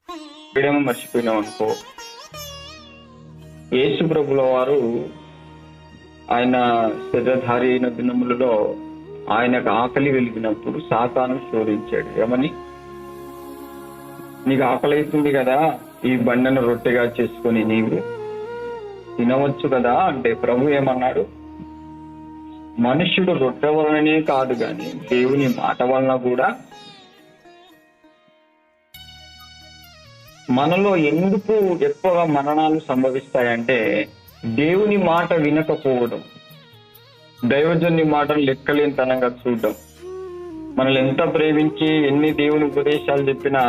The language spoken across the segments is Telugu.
ఫ్రీడమ్ మర్చిపోయినాం అనుకో. యేసు ప్రభుల వారు ఆయన శరీరధారి అయిన దినములలో ఆయనకు ఆకలి వెలిగినప్పుడు సాతాను శోధించాడు. ఏమని? నీకు ఆకలి అవుతుంది కదా, ఈ బండను రొట్టెగా చేసుకొని నీవు తినవచ్చు కదా అంటే ప్రభు ఏమన్నాడు? మనుష్యుడు రొట్టె వలననే కాదు గాని దేవుని మాట వలన కూడా. మనలో ఎందుకు ఎక్కువగా మరణాలు సంభవిస్తాయంటే దేవుని మాట వినకపోవడం, దైవజనుని మాటలు లెక్కలేనితనంగా చూడడం. మనల్ని ఎంత ప్రేమించి ఎన్ని దేవుని ఉపదేశాలు చెప్పినా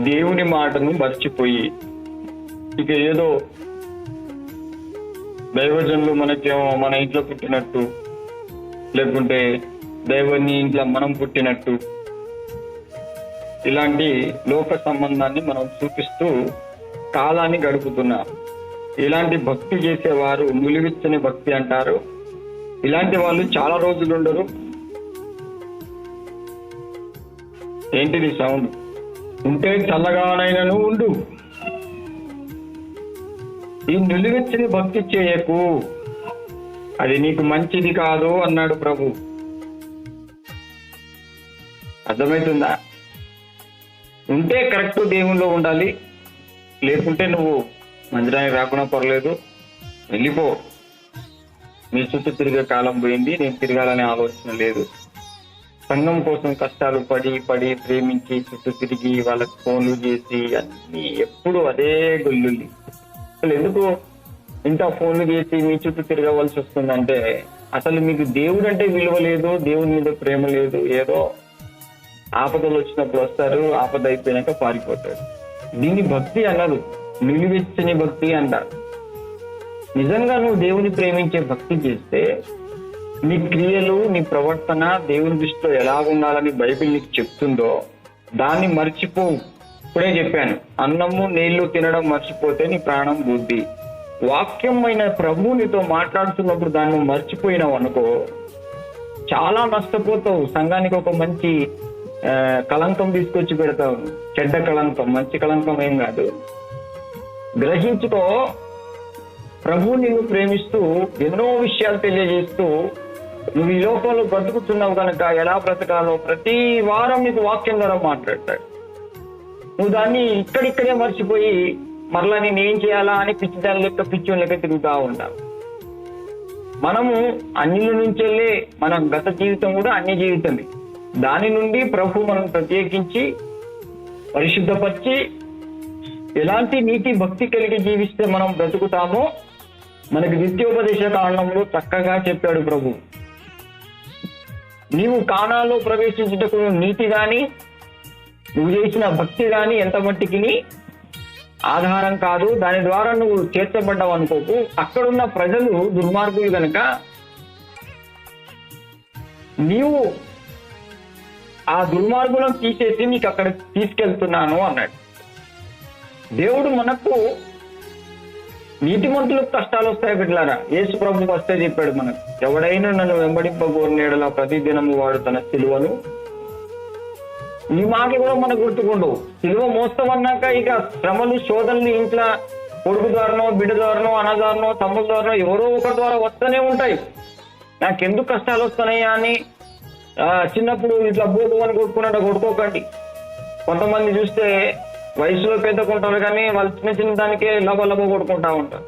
దేవుని మాటను మర్చిపోయి ఇక ఏదో దైవజనులు మనకేమో మన ఇంట్లో పుట్టినట్టు, లేకుంటే దైవాన్ని ఇంట్లో మనం పుట్టినట్టు, ఇలాంటి లోక సంబంధాన్ని మనం చూపిస్తూ కాలాన్ని గడుపుతున్నాం. ఇలాంటి భక్తి చేసేవారు నిలువిచ్చని భక్తి అంటారు. ఇలాంటి వాళ్ళు చాలా రోజులు ఉండరు. ఏంటిది సౌండ్? ఉంటే చల్లగానైనను ఉండు. ఈ నిలువెచ్చని భక్తి చేయకు, అది నీకు మంచిది కాదు అన్నాడు ప్రభు. అర్థమవుతుందా? ఉంటే కరెక్ట్ దేవుల్లో ఉండాలి, లేకుంటే నువ్వు మందిరానికి రాకుండా పర్లేదు, వెళ్ళిపో. మీ చుట్టూ తిరిగే కాలం పోయింది, నేను తిరగాలనే ఆలోచన లేదు. సంఘం కోసం కష్టాలు పడి పడి ప్రేమించి చుట్టూ తిరిగి వాళ్ళకి ఫోన్లు చేసి అన్ని ఎప్పుడు అదే గొల్లుల్లి. అసలు ఎందుకు ఇంత ఫోన్లు చేసి మీ చుట్టూ తిరగవలసి వస్తుందంటే అసలు మీకు దేవుడు అంటే విలువ లేదు, దేవుని మీద ప్రేమ లేదు. ఏదో ఆపదలు వచ్చినప్పుడు వస్తారు, ఆపద అయిపోయినాక పారిపోతాడు. దీన్ని భక్తి అన్నారు, నిలువెచ్చని భక్తి అంటారు. నిజంగా నువ్వు దేవుని ప్రేమించే భక్తి చేస్తే నీ క్రియలు, నీ ప్రవర్తన దేవుని దృష్టిలో ఎలా ఉండాలని బైబిల్ నీకు చెప్తుందో దాన్ని మర్చిపోవు. ఇప్పుడే చెప్పాను, అన్నము నీళ్లు తినడం మర్చిపోతే నీ ప్రాణం బుద్ధి. వాక్యం అయిన ప్రభు నీతో మాట్లాడుతున్నప్పుడు దాన్ని మర్చిపోయినావు అనుకో, చాలా నష్టపోతావు. సంఘానికి ఒక మంచి కళంకం తీసుకొచ్చి పెడతావు. చెడ్డ కళంకం, మంచి కళంకం ఏం కాదు. గ్రహించుకో, ప్రభు నిన్ను ప్రేమిస్తూ ఎన్నో విషయాలు తెలియజేస్తూ నువ్వు ఈ లోకంలో బ్రతుకుతున్నావు కనుక ఎలా బ్రతకాలో ప్రతి వారం నీకు వాక్యం ద్వారా మాట్లాడతాడు. నువ్వు దాన్ని ఇక్కడిక్కడే మర్చిపోయి మరలా నేను ఏం చేయాలా అని పిచ్చిదాని లెక్క పిచ్చోని లెక్క తిరుగుతూ ఉంటాం. మనము అన్యుల నుంచి వెళ్ళే మన గత జీవితం కూడా అన్య జీవితమే. దాని నుండి ప్రభు మనం ప్రత్యేకించి పరిశుద్ధపరిచి ఎలాంటి నీతి భక్తి కలిగి జీవిస్తే మనం బ్రతుకుతామో మనకి నిత్యోపదేశ కారణంలో చక్కగా చెప్పాడు ప్రభు. నీవు కానాలో ప్రవేశించుటకు నీతి గాని నువ్వు చేసిన భక్తి గాని ఎంత మట్టికి ఆధారం కాదు. దాని ద్వారా నువ్వు చేర్చబడ్డావు అనుకోకు. అక్కడున్న ప్రజలు దుర్మార్గులు కనుక నీవు ఆ దుర్మార్గులను తీసేసి నీకు అక్కడ తీసుకెళ్తున్నాను అన్నాడు దేవుడు. మనకు నీతిమంతులకు కష్టాలు వస్తాయి బిడ్డలారా. యేసు ప్రభు వస్తే చెప్పాడు మనకు, ఎవడైనా నన్ను వెంబడింపగోరినేడలా ప్రతిదినము వాడు తన సిలువను. ఈ మాట కూడా మనకు గుర్తుకుండు. సిలువ మోస్తామన్నాక ఇక శ్రమలు, శోధనలు ఇంట్లో కొడుకు ద్వారానో, బిడ్డ ద్వారానో, అన్న ద్వారానో, తమ్ముల ద్వారానో ఎవరో ఒకరి ద్వారా వస్తూనే ఉంటాయి. నాకెందుకు కష్టాలు వస్తున్నాయా అని చిన్నప్పుడు ఇట్లా బోటు అని కొట్టుకున్నట్టు కొట్టుకోకండి. కొంతమంది చూస్తే వయసులో పెద్ద కొంటారు కానీ వాళ్ళు చిన్న చిన్న దానికే లబ కొట్టుకుంటా ఉంటారు.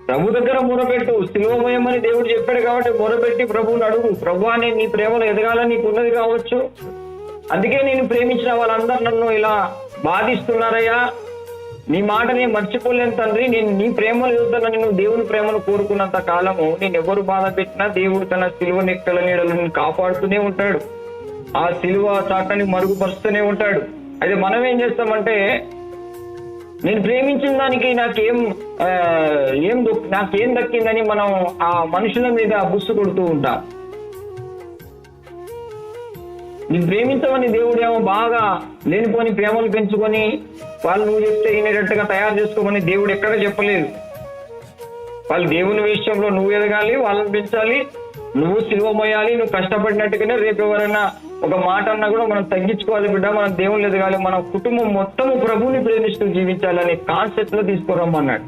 ప్రభు దగ్గర మొరపెట్టు. సిలువమయమని దేవుడు చెప్పాడు కాబట్టి మొరపెట్టి ప్రభువుని అడుగు. ప్రభు అని నీ ప్రేమలో ఎదగాలని నీకు ఉన్నది కావచ్చు. అందుకే నేను ప్రేమించిన వాళ్ళందరూ నన్ను ఇలా బాధిస్తున్నారయ్యా, నీ మాటని మర్చిపోలేను తండ్రి, నేను నీ ప్రేమలో ఎదుగుతానని నువ్వు దేవుని ప్రేమను కోరుకున్నంత కాలము నేను ఎవరు బాధ పెట్టినా దేవుడు తన సిలువ నెక్కల నీడలను కాపాడుతూనే ఉంటాడు. ఆ సిలువ చాటని మరుగుపరుస్తూనే ఉంటాడు. అయితే మనం ఏం చేస్తామంటే నేను ప్రేమించిన దానికి నాకేం దక్కిందని మనం ఆ మనుషుల మీద బుస్సు కొడుతూ ఉంటాం. నేను ప్రేమించమని దేవుడేమో బాగా లేనిపోని ప్రేమలు పెంచుకొని వాళ్ళు నువ్వు చెప్తే వినేటట్టుగా తయారు చేసుకోమని దేవుడు ఎక్కడ చెప్పలేదు. వాళ్ళు దేవుని విషయంలో నువ్వు ఎదగాలి, వాళ్ళని పెంచాలి, నువ్వు సిలువ మోయాలి, నువ్వు కష్టపడినట్టుగానే రేపు ఎవరైనా ఒక మాట అన్నా కూడా మనం తగ్గించుకోవాలి బిడ్డ, మనం దేవుళ్ళు ఎదగాలి, మన కుటుంబం మొత్తము ప్రభువుని ప్రేమిస్తూ జీవించాలనే కాన్సెప్ట్ లో తీసుకురమ్మన్నాడు.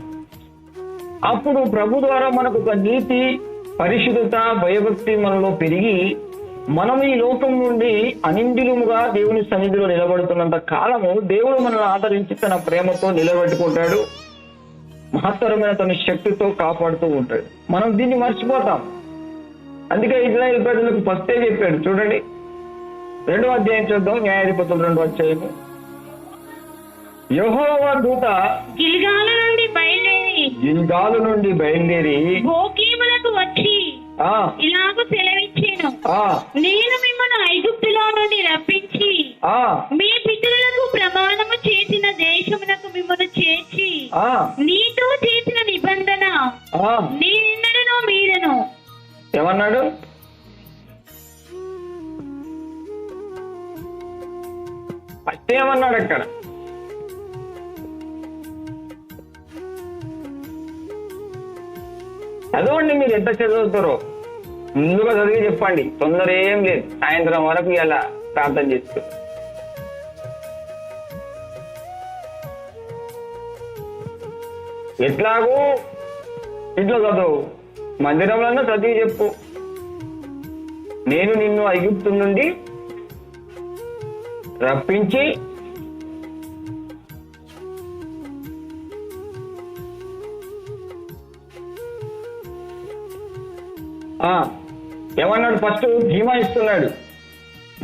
అప్పుడు ప్రభు ద్వారా మనకు ఒక నీతి, పరిశుద్ధత, భయభక్తి మనలో పెరిగి మనం ఈ లోకం నుండి అనిందిలుగా దేవుని సన్నిధిలో నిలబడుతున్నంత కాలము దేవుడు మనల్ని ఆదరించి తన ప్రేమతో నిలబెట్టుకుంటాడు, మహత్తరమైన తన శక్తితో కాపాడుతూ ఉంటాడు. మనం దీన్ని మర్చిపోతాం. అందుకే ఇజ్రాయేల్ ప్రజలకు ఫస్టే చెప్పాడు. చూడండి 2వ అధ్యాయం చూద్దాం, న్యాయాధిపతులు 2వ అధ్యాయము. యెహోవా దూత గిల్గాలు నుండి బయలుదేరి బోకీములకు వచ్చి ఇలాగ సెలవిచ్చాను, నేను మిమ్మల్ని ఐగుప్తులో నుండి రప్పించి మీ పితరులకు ప్రమాణము చేసిన దేశమునకు మిమ్మల్ని చేర్చి నీతో చేసిన నిబంధన నేనెన్నడూ మీరను. ఏమన్నాడు? ఫస్ట్ ఏమన్నాడు అక్కడ? చదవండి, మీరు ఎంత చదువుతారో ముందుగా చదివి చెప్పండి, తొందర ఏం లేదు. సాయంత్రం వరకు ఇలా ప్రార్థన చేస్తూ ఎట్లాగూ ఇంట్లో చదువు, మందిరంలో చదివి చెప్పు. నేను నిన్ను ఐగుప్తు నుండి రప్పించి ఏమన్నాడు? ఫస్ట్ ధీమా ఇస్తున్నాడు.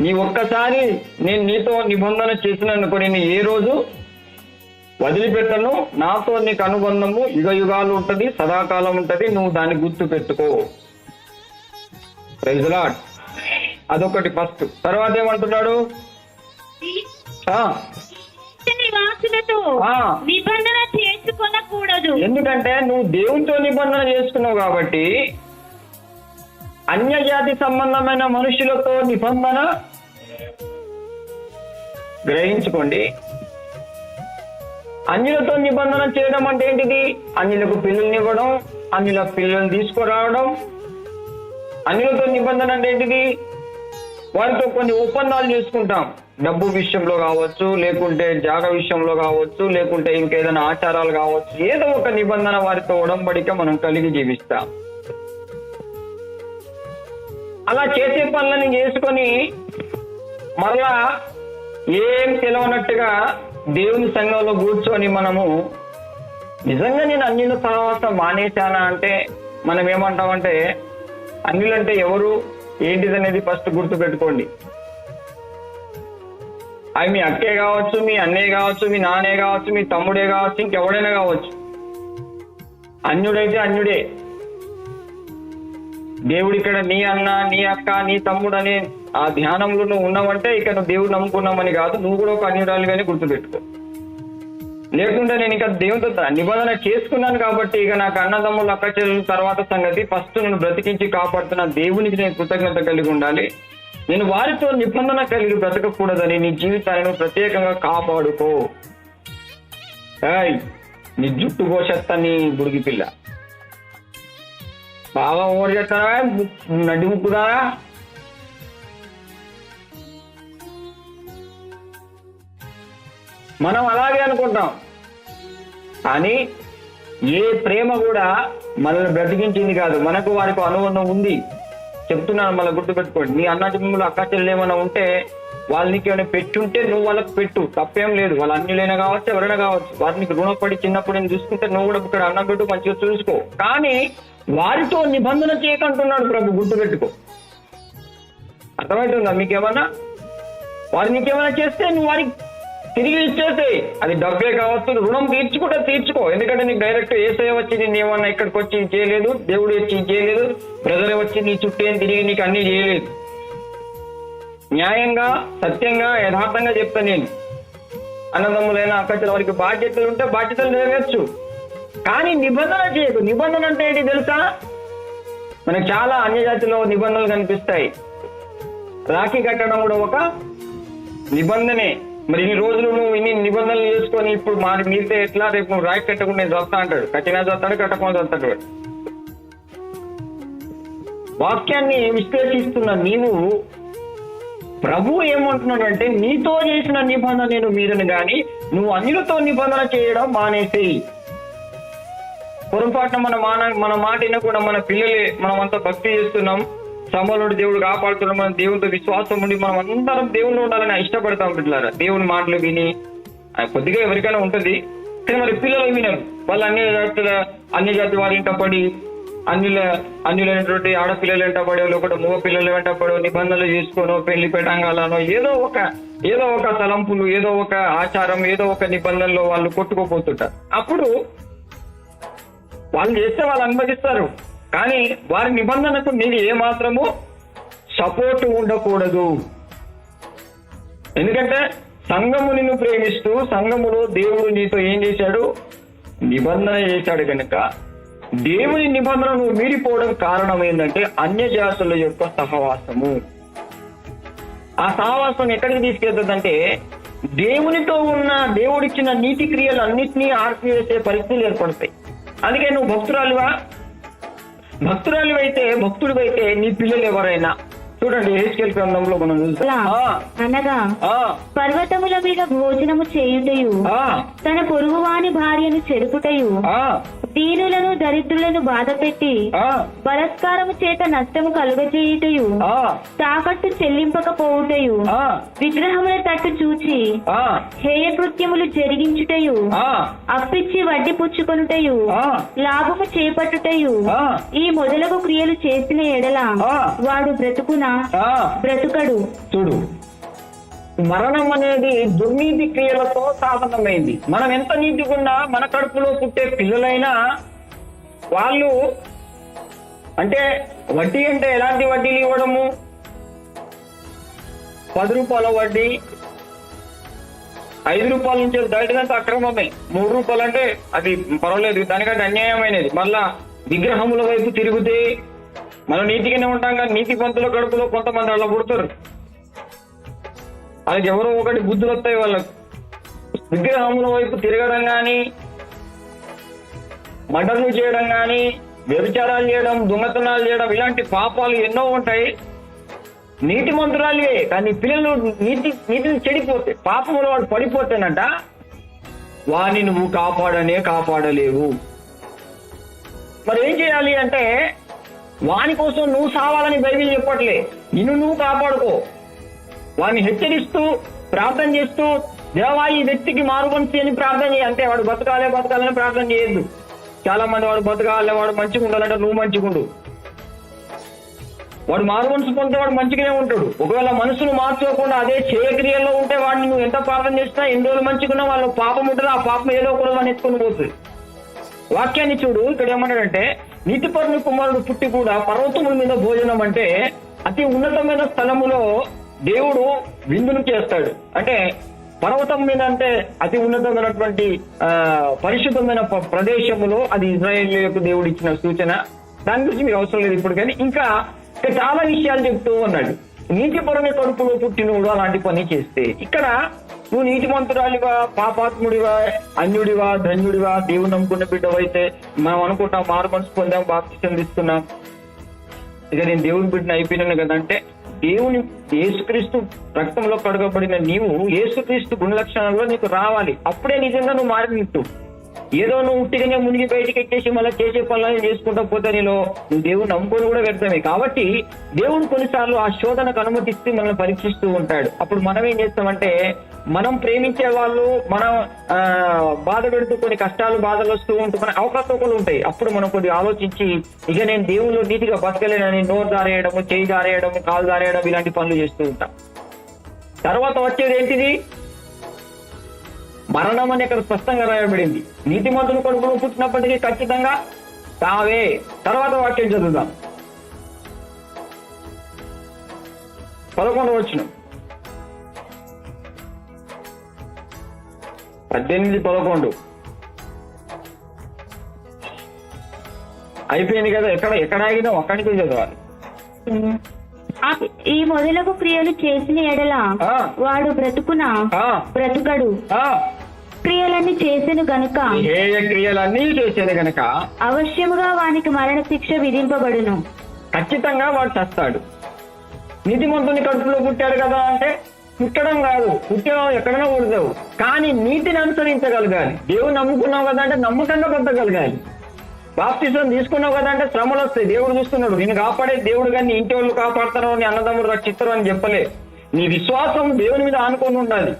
నీ ఒక్కసారి నేను నీతో నిబంధన చేసిననుకో, నేను ఏ రోజు వదిలిపెట్టను, నాతో నీకు అనుబంధము యుగ యుగాలు ఉంటది, సదాకాలం ఉంటది, నువ్వు దాన్ని గుర్తు పెట్టుకో. Praise lord. అదొకటి ఫస్ట్. తర్వాత ఏమంటున్నాడు? నిబంధన చేసుకోనకూడదు. ఎందుకంటే నువ్వు దేవునితో నిబంధన చేసుకున్నావు కాబట్టి అన్యజాతి సంబంధమైన మనుషులతో నిబంధన గ్రహించుకోండి. అన్యులతో నిబంధన చేయడం అంటే ఏంటిది? అన్యులకు పిల్లల్ని ఇవ్వడం, అన్యుల పిల్లల్ని తీసుకురావడం. అన్యులతో నిబంధన అంటే ఏంటిది? వారితో కొన్ని ఒప్పందాలు చేసుకుంటాం, డబ్బు విషయంలో కావచ్చు, లేకుంటే జాగ విషయంలో కావచ్చు, లేకుంటే ఇంకేదైనా ఆచారాలు కావచ్చు, ఏదో ఒక నిబంధన వారితో ఉడంబడిక మనం కలిగి జీవిస్తాం. అలా చేసే పనులని చేసుకొని మరలా ఏం తెలవనట్టుగా దేవుని సంఘంలో కూర్చొని మనము నిజంగా నేను అన్యుల సహవాసం మానేశానా అంటే మనం ఏమంటామంటే, అన్యులంటే ఎవరు ఏంటిది అనేది ఫస్ట్ గుర్తు పెట్టుకోండి. అవి మీ అక్కే కావచ్చు, మీ అన్నయ్య కావచ్చు, మీ నాన్నే కావచ్చు, మీ తమ్ముడే కావచ్చు, ఇంకెవడైనా కావచ్చు. అన్యుడైతే అన్యుడే. దేవుడు ఇక్కడ నీ అన్న, నీ అక్క, నీ తమ్ముడు అనే ఆ ధ్యానంలో నువ్వు ఉన్నావంటే ఇక నువ్వు దేవుడు నమ్ముకున్నామని కాదు, నువ్వు కూడా ఒక అన్యురాలుగానే గుర్తుపెట్టుకో. లేకుంటే నేను ఇంకా దేవునితో నిబంధన చేసుకున్నాను కాబట్టి ఇక నాకు అన్నదమ్ములు, అక్క చెల్లెలు తర్వాత సంగతి, ఫస్ట్ నేను బ్రతికించి కాపాడుతున్న దేవునికి నేను కృతజ్ఞత కలిగి ఉండాలి. నేను వారితో నిబంధన కలిగి బ్రతకకూడదని నీ జీవితాన్ని ప్రత్యేకంగా కాపాడుకో. నీ జుట్టు కోసేస్తా నీ బుడిగి పిల్ల, బాగా ఓవర్ చేస్తారా, నడ్డి ముక్కుదారా. మనం అలాగే అనుకుంటాం, కానీ ఏ ప్రేమ కూడా మనల్ని బ్రతికించింది కాదు. మనకు వారికి అనుబంధం ఉంది. చెప్తున్నాను, మళ్ళీ గుర్తుపెట్టుకోండి. నీ అన్నదమ్ములు, అక్క చెల్లెలు ఏమైనా ఉంటే వాళ్ళకి ఏమైనా పెట్టుంటే నువ్వు వాళ్ళకి పెట్టు, తప్పేం లేదు. వాళ్ళ అన్యులైనా కావచ్చు, ఎవరైనా కావచ్చు. వారికి రుణపడి చిన్నప్పుడు నేను చూసుకుంటే నువ్వు కూడా ఇక్కడ అన్నం పెట్టు, మంచిగా చూసుకో. కానీ వారితో నిబంధన చేయకంటున్నాడు ప్రభు, గుర్తుపెట్టుకో. అర్థమవుతుందా మీకేమన్నా? వారు నీకేమైనా చేస్తే నువ్వు వారికి తిరిగి ఇచ్చేసేయి. అది డబ్బే కావచ్చు, రుణం తీర్చుకుంటే తీర్చుకో. ఎందుకంటే నీకు డైరెక్ట్ ఏసఐ వచ్చి నేను ఏమన్నా ఇక్కడికి వచ్చి చేయలేదు, దేవుడు వచ్చి చేయలేదు, ప్రజలే వచ్చి నీ చుట్టూ ఏం తిరిగి నీకు అన్ని చేయలేదు. న్యాయంగా, సత్యంగా, యథార్థంగా చెప్తా నేను. అన్నదమ్ములైనా అక్కచెల్ల వారికి బాధ్యతలు ఉంటే బాధ్యతలు నెరవేర్చు, కానీ నిబంధన చేయకు. నిబంధన అంటే ఏంటి తెలుసా? మనకు చాలా అన్యజాతిలో నిబంధనలు కనిపిస్తాయి. రాఖీ కట్టడం కూడా ఒక నిబంధనే. మరి ఇన్ని రోజులు నువ్వు ఇన్ని నిబంధనలు చేసుకొని ఇప్పుడు మీరితే ఎట్లా? రేపు నువ్వు రాఖీ కట్టకుండా నేను చస్తా అంటాడు. కట్టినా చస్తాడు, కట్టకుండా చస్తాడు. వాక్యాన్ని విశ్లేషిస్తున్న నీవు ప్రభు ఏమంటున్నాడంటే నీతో చేసిన నిబంధన నేను మీరను గాని నువ్వు అన్యులతో నిబంధన చేయడం మానేసేయి. పొరపాటున మన మాట వినకుండా మన పిల్లలే మనం అంతా భక్తి చేస్తున్నాం, సమలుడు దేవుడు కాపాడుతున్నాం, మనం దేవుడితో విశ్వాసం ఉండి మనం అందరం దేవుళ్ళు ఉండాలని ఇష్టపడతాం. పిల్లరా దేవుని మాటలు విని కొద్దిగా ఎవరికైనా ఉంటుంది, కానీ మరి పిల్లలు వినరు. వాళ్ళు అన్ని జాతి వారి ఇంట పడి అన్యులైనటువంటి ఆడపిల్లలు వెంటబడో లేకపోతే మగ పిల్లలు వెంటబడో నిబంధనలు చేసుకోనో పెళ్లి పెట్టంగాలనో ఏదో ఒక తలంపులు, ఏదో ఒక ఆచారం, ఏదో ఒక నిబంధనలో వాళ్ళు కొట్టుకోపోతుంటారు. అప్పుడు వాళ్ళు చేస్తే వాళ్ళు అనుమతిస్తారు, కానీ వారి నిబంధనకు నీది ఏమాత్రము సపోర్ట్ ఉండకూడదు. ఎందుకంటే సంఘము నిన్ను ప్రేమిస్తూ సంఘములో దేవుడు నీతో ఏం చేశాడు? నిబంధన చేశాడు. కనుక దేవుని నిబంధన నువ్వు మీరిపోవడం కారణం ఏంటంటే అన్యజాతుల యొక్క సహవాసము. ఆ సహవాసం ఎక్కడికి తీసుకెళ్తుందంటే దేవునితో ఉన్న దేవుడిచ్చిన నీతి క్రియలు అన్నింటినీ ఆర్పివేసే పరిస్థితులు ఏర్పడతాయి. అందుకే నువ్వు భక్తుడివైతే నీ పిల్లలు ఎవరైనా చూడండి, హెచ్కేల్ గ్రంథంలో మనం చూస్తాం. అనగా పర్వతముల మీద భోజనము చేయుటయు, తన పొరుగువాని భార్యను చెరుపుటయు, దీనులను దరిద్రులను బాధపెట్టి బలత్కారము చేత నష్టము కలుగజేయుటయు, తాకట్టు చెల్లింపకపోవుటయు, విగ్రహముల తట్టు చూచి హేయకృత్యములు జరిగించుటయు, అప్పిచ్చి వడ్డీ పుచ్చుకొనుటయు, లాభము చేపట్టుటయు, ఈ మొదలగు క్రియలు చేసిన ఎడల వాడు బ్రతుకడు. చూడు, మరణం అనేది దుర్నీతి క్రియలతో సాధనమైంది. మనం ఎంత నీతిగున్నా మన కడుపులో పుట్టే పిల్లలైనా వాళ్ళు అంటే వడ్డీ అంటే ఎలాంటి వడ్డీలు ఇవ్వడము? 10 రూపాయల వడ్డీ, 5 రూపాయల నుంచి దాటినంత అక్రమమే. 3 రూపాయలు అంటే అది పర్వాలేదు, దానికంటే అన్యాయమైనది. మళ్ళా విగ్రహముల వైపు తిరిగితే మనం నీతిగానే ఉంటాం, కానీ నీతి పంతుల కడుపులో కొంతమంది అలా పుడతారు. వాళ్ళకి ఎవరో ఒకటి బుద్ధులు వస్తాయి. వాళ్ళకు విగ్రహముల వైపు తిరగడం కానీ, మర్డర్లు చేయడం కానీ, వ్యభిచారాలు చేయడం, దొంగతనాలు చేయడం, ఇలాంటి పాపాలు ఎన్నో ఉంటాయి. నీతి మంత్రాలే, కానీ పిల్లలు నీతిని చెడిపోతే పాపములో వాడు పడిపోతేనట వాని నువ్వు కాపాడలేవు. మరి ఏం చేయాలి అంటే వాని కోసం నువ్వు సావాలని బైబిల్ చెప్పట్లే, నిన్ను నువ్వు కాపాడుకో. వాడిని హెచ్చరిస్తూ ప్రార్థన చేస్తూ దేవా ఈ వ్యక్తికి మారుమనిషి అని ప్రార్థన చేయి. అంటే వాడు బతకాలని ప్రార్థన చేయొద్దు. చాలా మంది వాడు బతకాలి, వాడు మంచిగా ఉండాలంటే నువ్వు మంచిగా ఉండు. వాడు మారుమనిషి పొందితే వాడు మంచిగానే ఉంటాడు. ఒకవేళ మనసును మార్చుకోకుండా అదే చేయక్రియల్లో ఉంటే వాడిని నువ్వు ఎంత ప్రార్థన చేసినా ఎన్ని రోజులు మంచిగున్నా వాళ్ళు పాపం ఉంటుంది. ఆ పాపం ఏదో ఒక రోజు ఎత్తుకొని పోతుంది. వాక్యాన్ని చూడు, ఇక్కడ ఏమన్నాడంటే నీతిపరుని కుమారుడు పుట్టి కూడా పర్వతముల మీద భోజనం అంటే అతి ఉన్నతమైన స్థలములో దేవుడు విందును చేస్తాడు. అంటే పర్వతం మీద అంటే అతి ఉన్నతమైనటువంటి పరిశుద్ధమైన ప్రదేశములో అది ఇజ్రాయేలీయులకు దేవుడు ఇచ్చిన సూచన. దాని గురించి మీకు అవసరం లేదు ఇప్పుడు. కానీ ఇంకా చాలా విషయాలు చెప్తూ ఉన్నాడు. నీతిపరుని కడుపులో పుట్టినోడు అలాంటి పని చేస్తే ఇక్కడ నువ్వు నీతిమంతురాలివా, పాపాత్ముడివా, అన్యుడివా, ధన్యుడివా, దేవుడు నమ్ముకున్న బిడ్డవైతే మనం అనుకుంటాం మారు మనసు పొందాం, బాప్తిసం తీసుకున్నాం, ఇక నేను దేవుని బిడ్డను అయిపోయినాను కదా అంటే దేవుని యేసుక్రీస్తు రక్తంలో కడగబడిన నీవు యేసుక్రీస్తు గుణ లక్షణాల్లో నీకు రావాలి. అప్పుడే నిజంగా నువ్వు మారినట్టు. ఏదో నువ్వు ఉట్టిగానే మునిగి బయటికి ఎక్కేసి మళ్ళీ చేసే పనులను చేసుకుంటా పోతే నువ్వు దేవుని నమ్ముకొని కూడా వ్యర్థమే. కాబట్టి దేవుడు కొన్నిసార్లు ఆ శోధనకు అనుమతిస్తూ మనల్ని పరీక్షిస్తూ ఉంటాడు. అప్పుడు మనం ఏం చేస్తామంటే మనం ప్రేమించే వాళ్ళు మనం బాధ పెడుతూ కొన్ని కష్టాలు బాధలు వస్తూ ఉంటూ మన అవకాశాలు ఉంటాయి. అప్పుడు మనం కొద్దిగా ఆలోచించి ఇక నేను దేవుళ్ళు నీతిగా బతకలేనని నోరు దారేయడము, చేయి దారేయడము, కాలు దారేయడం ఇలాంటి పనులు చేస్తూ ఉంటాం. తర్వాత వచ్చేది ఏంటిది? మరణం అని ఇక్కడ స్పష్టంగా రాయబడింది. నీతిమంతుని కొడుకును పుట్టినప్పటికీ ఖచ్చితంగా తావే. తర్వాత వాక్యం చదువుదాం. 11వ వచనం, 18-11 అయిపోయింది కదా. ఎక్కడ ఆగినాం అక్కడికి చదవాలి. ఈ మొదలగు క్రియలు చేసిన ఎడల వాడు బ్రతుకడు. క్రియలన్నీ చేసెను గనుక అవశ్యముగా వానికి మరణ శిక్ష విధింపబడును. ఖచ్చితంగా వాడు చస్తాడు. నీతిమంతుని కడుపులో పుట్టాడు కదా అంటే పుట్టడం కాదు, పుట్టడం ఎక్కడైనా పుడతావు, కానీ నీతిని అనుసరించగలగాలి. దేవుని నమ్ముకున్నావు కదా అంటే నమ్మకంగా బ్రతకగలగాలి. బాప్తిజం తీసుకున్నావు కదా అంటే శ్రమలు వస్తాయి, దేవుడు చూస్తున్నాడు. నేను కాపాడే దేవుడు కానీ ఇంటి వాళ్ళు కాపాడుతారో నీ అన్నదమ్ముడు రక్షిస్తారు అని చెప్పలే. నీ విశ్వాసం దేవుని మీద ఆనుకొని ఉండాలి.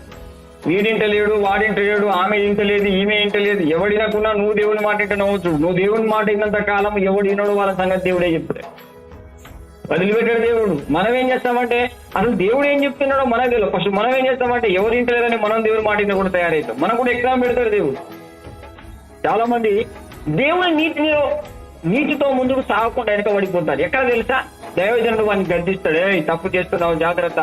వీడింటలేడు, వాడింటలేడు, ఆమె ఇంటలేదు, ఈమె ఇంటలేదు, ఎవడినకున్నా నువ్వు దేవుని మాట ఇంటనవచ్చు. నువ్వు దేవుని మాట ఇన్నంత కాలం ఎవడు వినడు వాళ్ళ సంగతి దేవుడే చెప్తాడు. వదిలిపెట్టాడు దేవుడు. మనం ఏం చేస్తామంటే అసలు దేవుడు ఏం చెప్తున్నాడో మనకు తెలియదు. ఫస్ట్ మనం ఏం చేస్తామంటే ఎవరు ఇంటలేదని మనం దేవుని మాట ఇంట కూడా తయారవుతాం. మనం కూడా ఎగ్జామ్ పెడతాడు దేవుడు. చాలా మంది దేవుని నీతితో ముందుకు సాగకుండా వెనకబడిపోతారు. ఎక్కడ తెలుసా? దైవజనుడు వాడిని గర్దిస్తాడు, తప్పు చేస్తున్నావు జాగ్రత్త,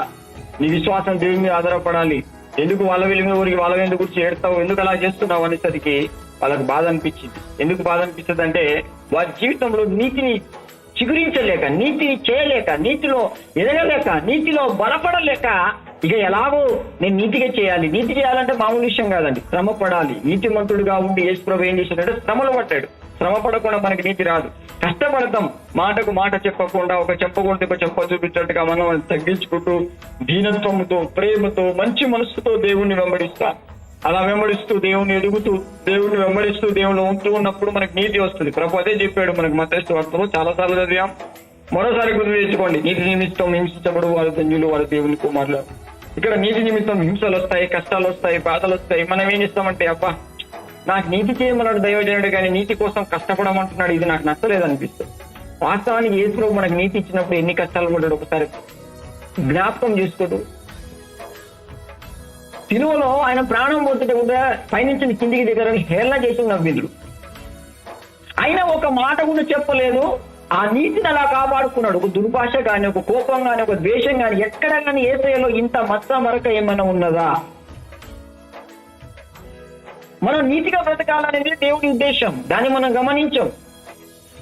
నీ విశ్వాసం దేవుని మీద ఆధారపడాలి, ఎందుకు వాళ్ళ వీళ్ళ ఊరికి వాళ్ళ ఎందుకు చేస్తావు, ఎందుకు అలా చేస్తున్నావు అనేసరికి వాళ్ళకి బాధ అనిపించింది. ఎందుకు బాధ అనిపిస్తుంది అంటే వారి జీవితంలో నీతిని చిగురించలేక, నీతిని చేయలేక, నీతిలో ఎదగలేక, నీతిలో బలపడలేక ఇక ఎలాగో నేను నీతిగా చేయాలి. నీతి చేయాలంటే మామూలు విషయం కాదండి, శ్రమ పడాలి. నీతిమంతుడిగా ఉండి యేసు ప్రభు ఏం చేశాడంటే శ్రమలు పట్టాడు. శ్రమ పడకుండా మనకి నీతి రాదు. కష్టపడతాం, మాటకు మాట చెప్పకుండా ఒక చెంపకుంటే ఒక చెంప చూపించినట్టుగా మనం తగ్గించుకుంటూ దీనత్వంతో, ప్రేమతో, మంచి మనస్సుతో దేవుణ్ణి వెంబడిస్తా. అలా వెంబడిస్తూ దేవుణ్ణి ఎదుగుతూ, దేవుణ్ణి వెంబడిస్తూ దేవుళ్ళు ఉంటూ ఉన్నప్పుడు మనకు నీతి వస్తుంది. ప్రభు అదే చెప్పాడు మనకు మత్తయి వార్తలో, చాలా సార్లు చదివాం. మరోసారి గుర్తు తెచ్చుకోండి. నీతి నిమిత్తం హింసించబడు వారు ధన్యులు, వారు దేవుని కుమారులు. ఇక్కడ నీతి నిమిత్తం హింసలు వస్తాయి, కష్టాలు వస్తాయి, బాధలు వస్తాయి. మనం ఏం చేస్తామంటే అబ్బా నాకు నీతి చేయమన్నాడు దైవజనుడు, కానీ నీతి కోసం కష్టపడమంటున్నాడు, ఇది నాకు నచ్చలేదు అనిపిస్తుంది. వాస్తవానికి యేసు ప్రభు మనకు నీతి ఇచ్చినప్పుడు ఎన్ని కష్టాలు పడ్డాడు ఒకసారి జ్ఞాపకం చేసుకోదు. సిలువలో ఆయన ప్రాణం పోతుంటే కూడా పైనుంచి కిందికి దగ్గర హేళన చేసి నవ్విండ్రు. అయినా ఒక మాట కూడా చెప్పలేదు. ఆ నీతిని అలా కాపాడుకున్నాడు. ఒక దుర్భాష కానీ, ఒక కోపం కానీ, ఒక ద్వేషం కానీ ఎక్కడ కానీ యేసయ్యలో ఇంత మచ్చ మరక ఏమైనా ఉన్నదా? మనం నీతిగా బ్రతకాలనేది దేవుడి ఉద్దేశం. దాన్ని మనం గమనించాం.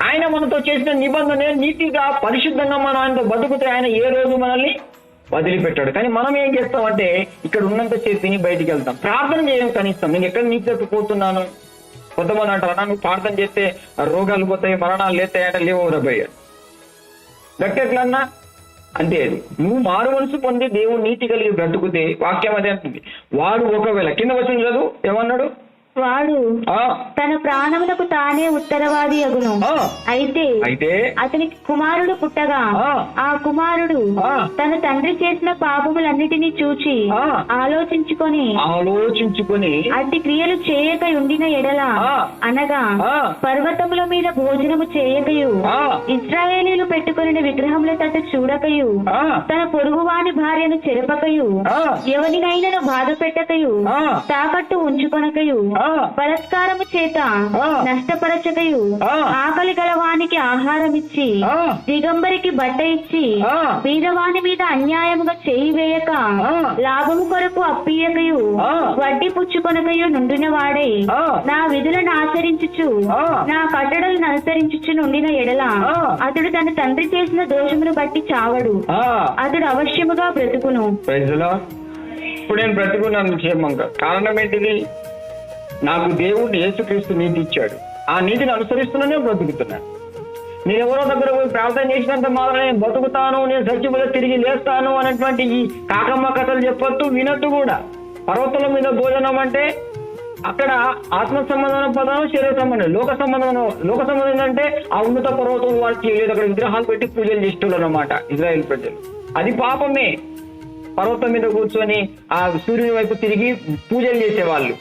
ఆయన మనతో చేసిన నిబంధన నీతిగా, పరిశుద్ధంగా మనం ఆయనతో బతుకుతే ఆయన ఏ రోజు మనల్ని వదిలిపెట్టాడు. కానీ మనం ఏం చేస్తామంటే ఇక్కడ ఉన్నంత చేసి తిని బయటికి వెళ్తాం, ప్రార్థన చేయడం కనిస్తాం. నేను ఎక్కడ నీతి తప్పిపోతున్నాను. కొంతమంది అంటారు నువ్వు ప్రార్థన చేస్తే రోగాలు పోతాయి, మరణాలు లేతాయంటే లేవు రబ్బయ్య గట్టెట్లన్నా అంటే నువ్వు మారు మనసు పొంది దేవుడు నీతి కలిగి బ్రతుకుతే వాక్యం అదే అంటుంది. వాడు ఒకవేళ కింద వచ్చిన చదువు ఏమన్నాడు? వాడు తన ప్రాణములకు తానే ఉత్తరవాది అగును. అయితే అతనికి కుమారుడు పుట్టగా ఆ కుమారుడు తన తండ్రి చేసిన పాపములన్నిటినీ చూచి ఆలోచించుకొని అట్టి క్రియలు చేయక ఉండిన ఎడల, అనగా పర్వతముల మీద భోజనము చేయకయు, ఇశ్రాయేలీలు పెట్టుకుని విగ్రహముల తట్టు చూడకయు, తన పొరుగువాని భార్యను చెరపకయు, ఎవరినైనను బాధ పెట్టకయు, తాకట్టు ఉంచుకొనకయు, బలత్కారము చేత నష్టపరచకయు, ఆకలి గలవానికి ఆహారం ఇచ్చి, దిగంబరికి బట్ట ఇచ్చి, బీదవాని మీద అన్యాయముగా చేయి వేయక, లాభము కొరకు అప్పియకయు, వడ్డీ పుచ్చుకొనకయు నుండిన వాడై, నా విధులను ఆచరించుచు, నా కట్టడలను అనుసరించుచు నుండిన ఎడల, అతడు తన తండ్రి చేసిన దోషమును బట్టి చావడు, అతడు అవశ్యముగా బ్రతుకును. ఇప్పుడు నేను బ్రతుకున్నాను క్షేమంగా. కారణం ఏంటిది? నాకు దేవుడు యేసుక్రీస్తు నీతి ఇచ్చాడు. ఆ నీతిని అనుసరిస్తున్నానే బ్రతుకుతున్నాను. నేను ఎవరో దగ్గర పోయి ప్రార్థన చేసినంత మాత్రం నేను బతుకుతాను, నేను సత్యములో తిరిగి లేస్తాను అనేటువంటి ఈ కాకమ్మ కథలు చెప్పొద్దు, వినట్టు కూడా. పర్వతాల మీద భోజనం అంటే అక్కడ ఆత్మ సంబంధమైన పదం, శరీర సంబంధం. లోక సంబంధం ఏంటంటే ఆ ఉన్నత పర్వతం వాళ్ళు చేయలేదు, అక్కడ విగ్రహాలు పెట్టి పూజలు చేసేవాళ్ళు అన్నమాట ఇజ్రాయెల్ ప్రజలు. అది పాపమే. పర్వతం మీద కూర్చొని ఆ సూర్యుని వైపు తిరిగి పూజలు చేసేవాళ్ళు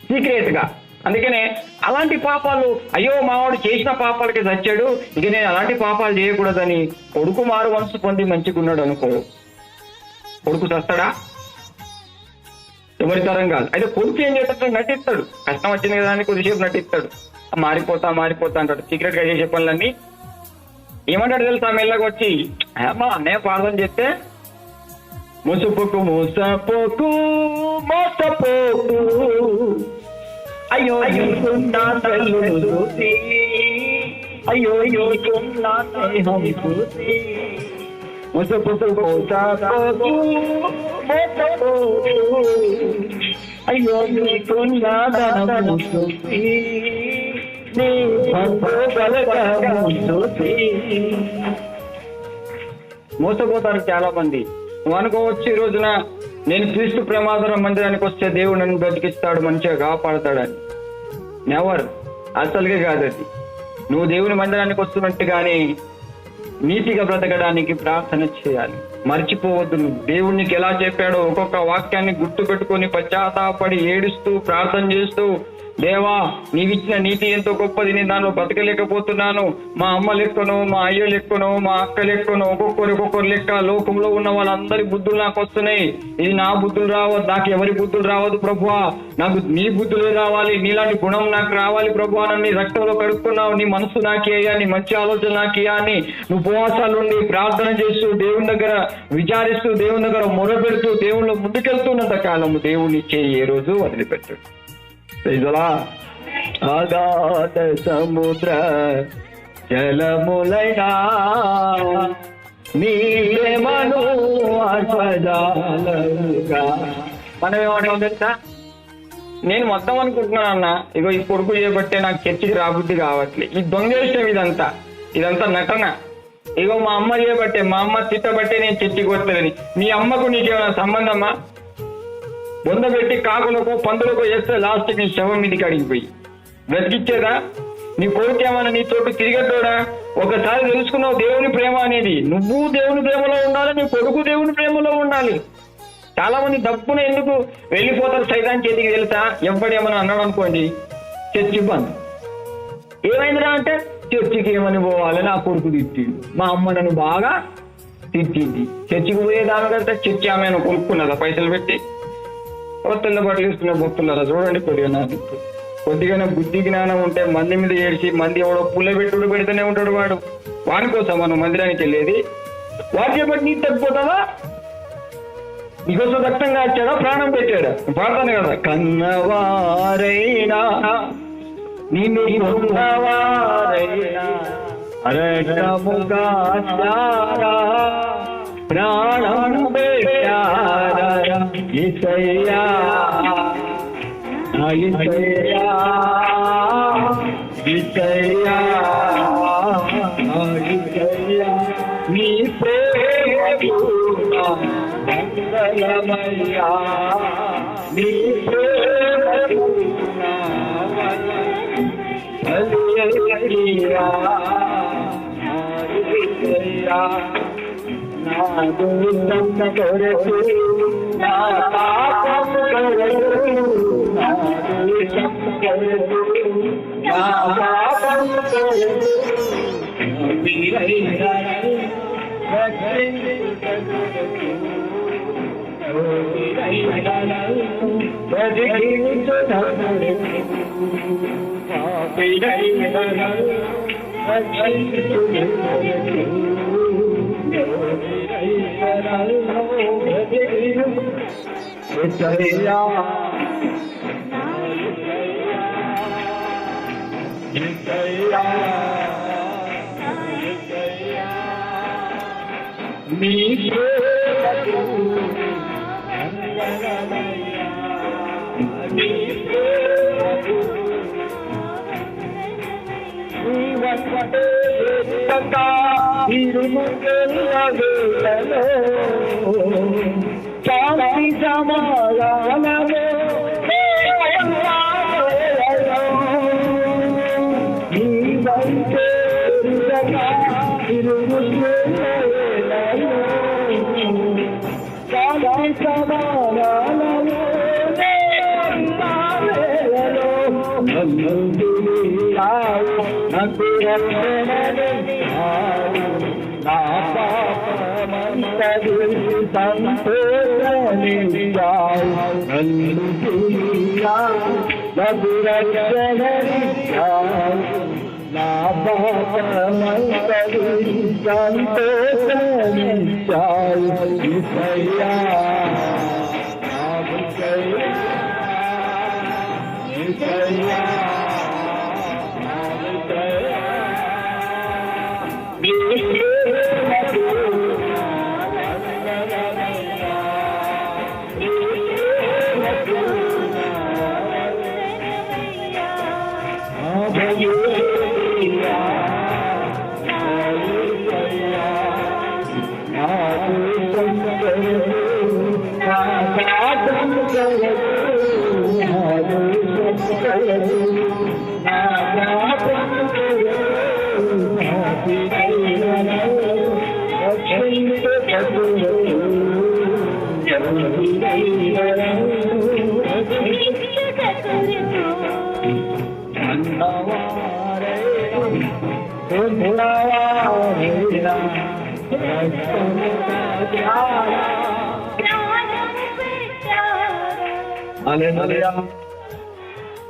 సీక్రెట్ గా. అందుకనే అలాంటి పాపాలు, అయ్యో మావాడు చేసిన పాపాలకి చచ్చాడు, ఇక నేను అలాంటి పాపాలు చేయకూడదని కొడుకు మారు మనసు పొంది మంచిగున్నాడు అనుకో, కొడుకు చస్తాడా? ఎవరి తరం కాదు. అయితే కొడుకు ఏం చేస్తాడు? నటిస్తాడు. కష్టం వచ్చింది కదా అని కొద్దిసేపు నటిస్తాడు, మారిపోతా అంటాడు. సీక్రెట్ గా చేసే పనులన్నీ ఏమంటాడు తెలుసా? మెల్లగా వచ్చి అమ్మా అన్నయ్య ప్రార్థన చేస్తే మోసపోకు అయ్యో నా తల్లును చూసి, అయ్యో నా స్నేహం చూసి, అయ్యో నీకున్న ధనము చూసి, నీ బలగము చూసి. మోసపోతారు చాలా మంది. నువ్వు అనుకోవచ్చు ఈ రోజున నేను క్రీస్తు ప్రమాదం మందిరానికి వస్తే దేవుడు నన్ను బ్రతికిస్తాడు, మంచిగా కాపాడతాడని. నెవర్, అసలుగా కాదు అది. నువ్వు దేవుని మందిరానికి వస్తున్నట్టుగానే నీతిగా బ్రతకడానికి ప్రార్థన చేయాలి. మర్చిపోవద్దు. నువ్వు దేవుడికి ఎలా చెప్పాడో ఒక్కొక్క వాక్యాన్ని గుర్తు పెట్టుకొని పశ్చాత్తాపడి ఏడుస్తూ ప్రార్థన చేస్తూ, దేవా నీవిచ్చిన నీతి ఎంతో గొప్పది, నేను దానిలో బతకలేకపోతున్నాను. మా అమ్మ లెక్కనో, మా అయ్య లెక్కనో, మా అక్క లెక్కనో, ఒక్కొక్కరు లెక్క లోకంలో ఉన్న వాళ్ళందరి బుద్ధులు నాకు వస్తున్నాయి. ఇది నా బుద్ధులు రావద్దు, నాకు ఎవరి బుద్ధులు రావద్దు ప్రభువా, నాకు నీ బుద్ధులే రావాలి, నీలాంటి గుణం నాకు రావాలి ప్రభువా. నన్ను నీ రక్తంలో కడుక్కున్నావు, నీ మనసు నాకేయా, నీ మంచి ఆలోచన నాకేయా అని నువ్వు ఉపవాసాలు ఉండి ప్రార్థన చేస్తూ దేవుని దగ్గర విచారిస్తూ దేవుని దగ్గర మొరపెడుతూ దేవుళ్ళు ముందుకెళ్తున్నంత కాలము దేవుని చేయి ఏ రోజు వదిలిపెట్టాడు. అగాధ సముద్ర జలములైనా నీవేమను ఆస్వాదాలుగా. మనం ఏమంటాం తెలుసా, నేను మొత్తం అనుకుంటున్నాను అన్న, ఇగో ఈ కొడుకు చేయబట్టే నాకు చర్చికి రాబుద్ధి కావట్లే, ఈ దొంగేష్టం ఇదంతా నటన. ఇగో మా అమ్మ చేయబట్టే, మా అమ్మ తిట్టబట్టే నేను చర్చికి వస్తలేని. నీ అమ్మకు నీకేమైనా సంబంధమా? బొంద పెట్టి కాకులకు పందులకు వేస్తే లాస్ట్ నీ శవం మీదకి అడిగిపోయి బ్రతికిచ్చేదా? నీ కొడుకు ఏమన్నా నీ తోటి తిరిగేటోడా? ఒకసారి తెలుసుకున్నావు దేవుని ప్రేమ అనేది. నువ్వు దేవుని ప్రేమలో ఉండాలి, నీ కొడుకు దేవుని ప్రేమలో ఉండాలి. చాలా మంది తప్పున ఎందుకు వెళ్ళిపోతారు సైతాన్ చేతికి తెలుసా? ఎవడేమన్నా అన్నాడు అనుకోండి, చర్చి బంద్. ఏమైందిరా అంటే, చర్చికి ఏమని పోవాలి, నా కొడుకు తిట్టింది, మా అమ్మ నన్ను బాగా తిట్టింది. చర్చికి పోయేదానికంటే చర్చి ఆమె కొనుక్కున్నదా పైసలు పెట్టి? తెల్ల బట్టలు వేసుకున్న భక్తులారా చూడండి, కొద్దిగానే బుద్ధి జ్ఞానం ఉంటే మంది మీద ఏడ్చి మంది ఎవడో పుల్ల పెట్టుడు పెడితేనే ఉంటాడు వాడి కోసం మనం మందిరానికి వెళ్ళేది. వాటి బట్టి నీ తగ్గిపోతావా? నీకోసం రక్తంగా వచ్చాడా, ప్రాణం పెట్టాడా? పాడతాను కదా, కన్నవారైనా నిన్నవారైనా అరటముగా ప్రాణం పెట్టారా యేసయ్యా, యేసయ్యా, యేసయ్యా, యేసయ్యా, నీ ప్రేమ మంగళమయ్యా, నీ ప్రేమ హల్లెలూయా, హల్లెలూయా. నా దోషం కొరకు, నా పాపం కొరకు, నా దోషం కొరకు, నా పాపం కొరకు శాంతి సమాధానము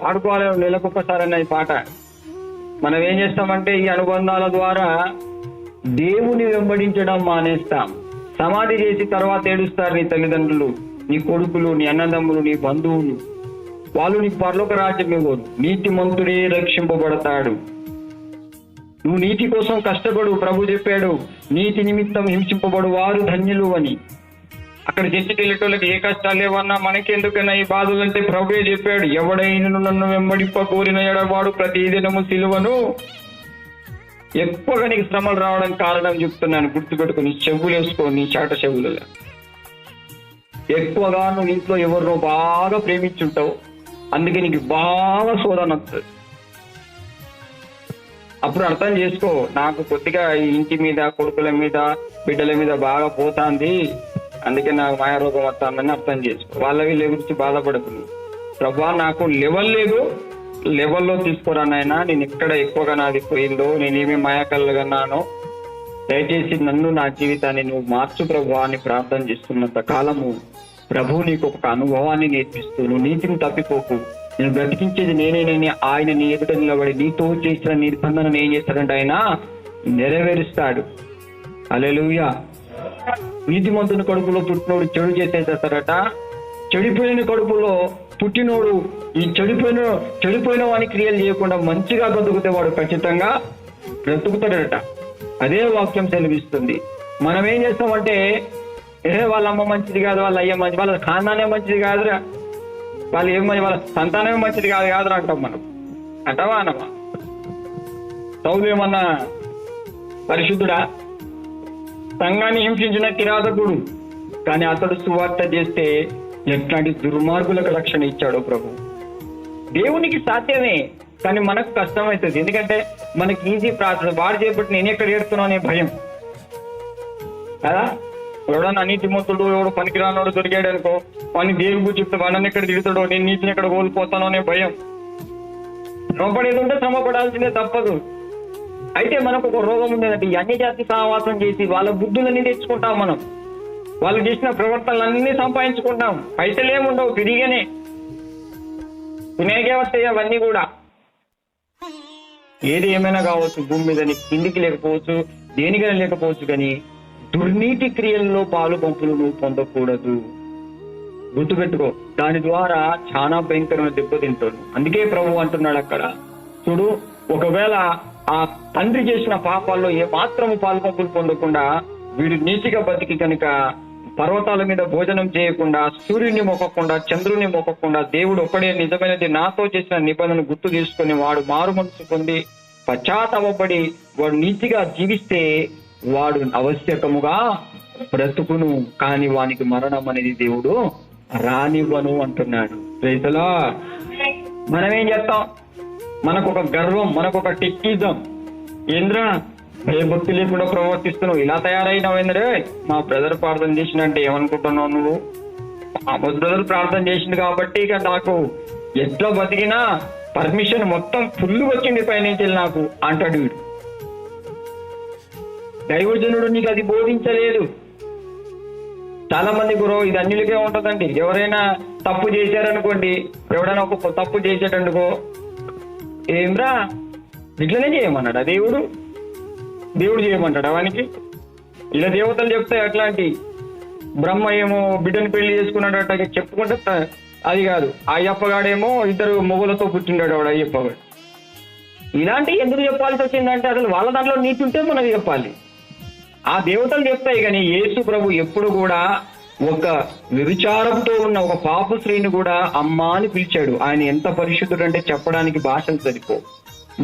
పాడుకోవాలి నెలకొకసారన్న ఈ పాట. మనం ఏం చేస్తామంటే ఈ అనుబంధాల ద్వారా దేవుని వెంబడించడం మానేస్తాం. సమాధి చేసి తర్వాత ఏడుస్తారు నీ తల్లిదండ్రులు, నీ కొడుకులు, నీ అన్నదమ్ములు, నీ బంధువులు. వాళ్ళు నీకు పరలోక రాజ్యం ఇవ్వరు. నీతిమంతుడే రక్షింపబడతాడు. నువ్వు నీతి కోసం కష్టపడు. ప్రభు చెప్పాడు, నీతి నిమిత్తం హింసింపబడు వారు ధన్యులు అని. అక్కడ చర్చికి వెళ్ళేటోళ్ళకి ఏ కష్టాలు లేవన్నా మనకెందుకన్నా ఈ బాధలు అంటే ప్రభువే చెప్పాడు, ఎవడైనా నన్ను వెంబడింప కోరిన ఎడవాడు ప్రతిదినము సిలువను. ఎక్కువగా నీకు శ్రమలు రావడం కారణం చెప్తున్నాను, గుర్తుపెట్టుకుని చెవులు వేసుకోని చాట చెవులలో. ఎక్కువగా నువ్వు ఇంట్లో ఎవరినో బాగా ప్రేమించుంటావు, అందుకే నీకు బాగా శోధన వస్తుంది. అప్పుడు అర్థం చేసుకో, నాకు కొద్దిగా ఈ ఇంటి మీద, కొడుకుల మీద, బిడ్డల మీద బాగా పోతాంది, అందుకే నాకు మాయారోగం వస్తుందని అర్థం చేసుకో. వాళ్ళ వీళ్ళ గురించి బాధపడకు. ప్రభా నాకు లెవెల్ లేదు, లెవెల్లో తీసుకోరా నాయనా, నేను ఎక్కడ ఎక్కువగా నాది పోయిందో, నేనేమి మాయాకలుగన్నానో, దయచేసి నన్ను, నా జీవితాన్ని నువ్వు మార్చు ప్రభా అని ప్రార్థన చేస్తున్నంత కాలము ప్రభు నీకు ఒక అనుభవాన్ని నేర్పిస్తూ నువ్వు నీతిని తప్పిపోకు. నేను బ్రతికించేది నేనేనని ఆయన నీ ఎదుట నిలబడి నీతో చేసిన నిబంధనను ఏం చేస్తాడంటే ఆయన నెరవేరుస్తాడు. హల్లెలూయా. నీతిమంతుని కడుపులో పుట్టినోడు చెడు చేసేస్తారట, చెడిపోయిన కడుపులో పుట్టినోడు ఈ చెడిపోయిన వాని క్రియలు చేయకుండా మంచిగా బ్రతుకుతే వాడు ఖచ్చితంగా బ్రతుకుతాడట. అదే వాక్యం సెలవిస్తుంది. మనం ఏం చేస్తామంటే, వాళ్ళ అమ్మ మంచిది కాదు, వాళ్ళ అయ్య మంచి, వాళ్ళ ఖానానే మంచిది కాదురా, వాళ్ళు ఏమని వాళ్ళ సంతానమే మంచిది కాదురా అంటాం మనం. అంటావా అనమా? సౌలు ఏమన్నా పరిశుద్ధుడా? సంఘాన్ని హింసించిన కిరాతకుడు, కానీ అతడు సువార్త చేస్తే ఎట్లాంటి దుర్మార్గులకు రక్షణ ఇచ్చాడు ప్రభు. దేవునికి సాధ్యమే, కానీ మనకు కష్టమవుతుంది. ఎందుకంటే మనకి ఈజీ ప్రాసెస్. వాడు చేపట్టి నేను ఎక్కడ ఏడుతున్నావు అనే భయం కదా. ఎవడన్నా నీతిమంతుడు, ఎవడు పనికిరానోడు దొరికాడు అనుకో, వాడిని దేవుడు చెప్తే వాడిని ఎక్కడ తిడతాడో, నేను నీతిని ఎక్కడ కోల్పోతానో అనే భయం. శ్రమపడేది ఉంటే శ్రమ పడాల్సిందే, తప్పదు. అయితే మనకు ఒక రోగం ఉండేదంటే, ఈ అన్య జాతి సహవాసం చేసి వాళ్ళ బుద్ధులన్నీ తెచ్చుకుంటాం మనం. వాళ్ళు చేసిన ప్రవర్తనలన్నీ సంపాదించుకుంటాం. పైసలేముండవు, తిరిగానే తినేకే వస్తాయి అవన్నీ కూడా. ఏది ఏమైనా కావచ్చు, భూమి మీద కిందికి లేకపోవచ్చు, దేనికైనా లేకపోవచ్చు, కానీ దుర్నీతి క్రియల్లో పాలు పంపులు నువ్వు పొందకూడదు. గుర్తుపెట్టుకో, దాని ద్వారా చాలా భయంకరమైన దెబ్బతింటాడు. అందుకే ప్రభు అంటున్నాడు అక్కడ, చూడు, ఒకవేళ ఆ తండ్రి చేసిన పాపాల్లో ఏ మాత్రము పాలు పంపులు పొందకుండా వీడు నీతిగా బతికి కనుక పర్వతాల మీద భోజనం చేయకుండా, సూర్యుని మొక్కకుండా, చంద్రుని మొక్కకుండా, దేవుడు ఒక్కడే నిజమైనది నాతో చేసిన నిబంధన గుర్తు తీసుకుని వాడు మారు మనసు పొంది పశ్చాత్తాపడి వాడు నీతిగా జీవిస్తే వాడు ఆవశ్యకముగా బ్రతుకును, కానీ వానికి మరణం అనేది దేవుడు రానివ్వను అంటున్నాడు. రైతులా మనమేం చేస్తాం? మనకొక గర్వం, మనకొక టెక్కిజం. ఏంద్రా భయభక్తి లేకుండా ప్రవర్తిస్తున్నావు, ఇలా తయారైనావు ఏంద్రే? మా బ్రదర్ ప్రార్థన చేసినంటే ఏమనుకుంటున్నావు నువ్వు? మా బ్రదర్ ప్రార్థన చేసింది కాబట్టి ఇక నాకు ఎట్లా బతికినా పర్మిషన్ మొత్తం ఫుల్ వచ్చింది పైనుంచి నాకు అంటాడు వీడు. దైవజనుడు నీకు అది బోధించలేదు. చాలా మంది గురో ఇది అన్నిలకే ఉంటదండి. ఎవరైనా తప్పు చేశారనుకోండి, ఎవడైనా ఒక తప్పు చేసేటందుకో, ఏమ్రా ఇట్లనే చేయమన్నాడా దేవుడు? దేవుడు చేయమంటాడా వానికి? ఇలా దేవతలు చెప్తాయి అట్లాంటి. బ్రహ్మ ఏమో బిడ్డను పెళ్లి చేసుకున్నాడట చెప్పుకుంటే అది కాదు. అయ్యప్పగాడేమో 2 మొగులతో పుట్టిండాడు వాడు అయ్యప్పగాడు. ఇలాంటివి ఎందుకు చెప్పాల్సి వచ్చిందంటే, అసలు వాళ్ళ దాంట్లో నీతి ఉంటే మనకి చెప్పాలి. ఆ దేవతలు చెప్తాయి, కానీ యేసు ప్రభు ఎప్పుడు కూడా ఒక వ్యభిచారంతో ఉన్న ఒక పాప స్త్రీని కూడా అమ్మ అని పిలిచాడు. ఆయన ఎంత పరిశుద్ధుడు అంటే చెప్పడానికి భాషలు సరిపో.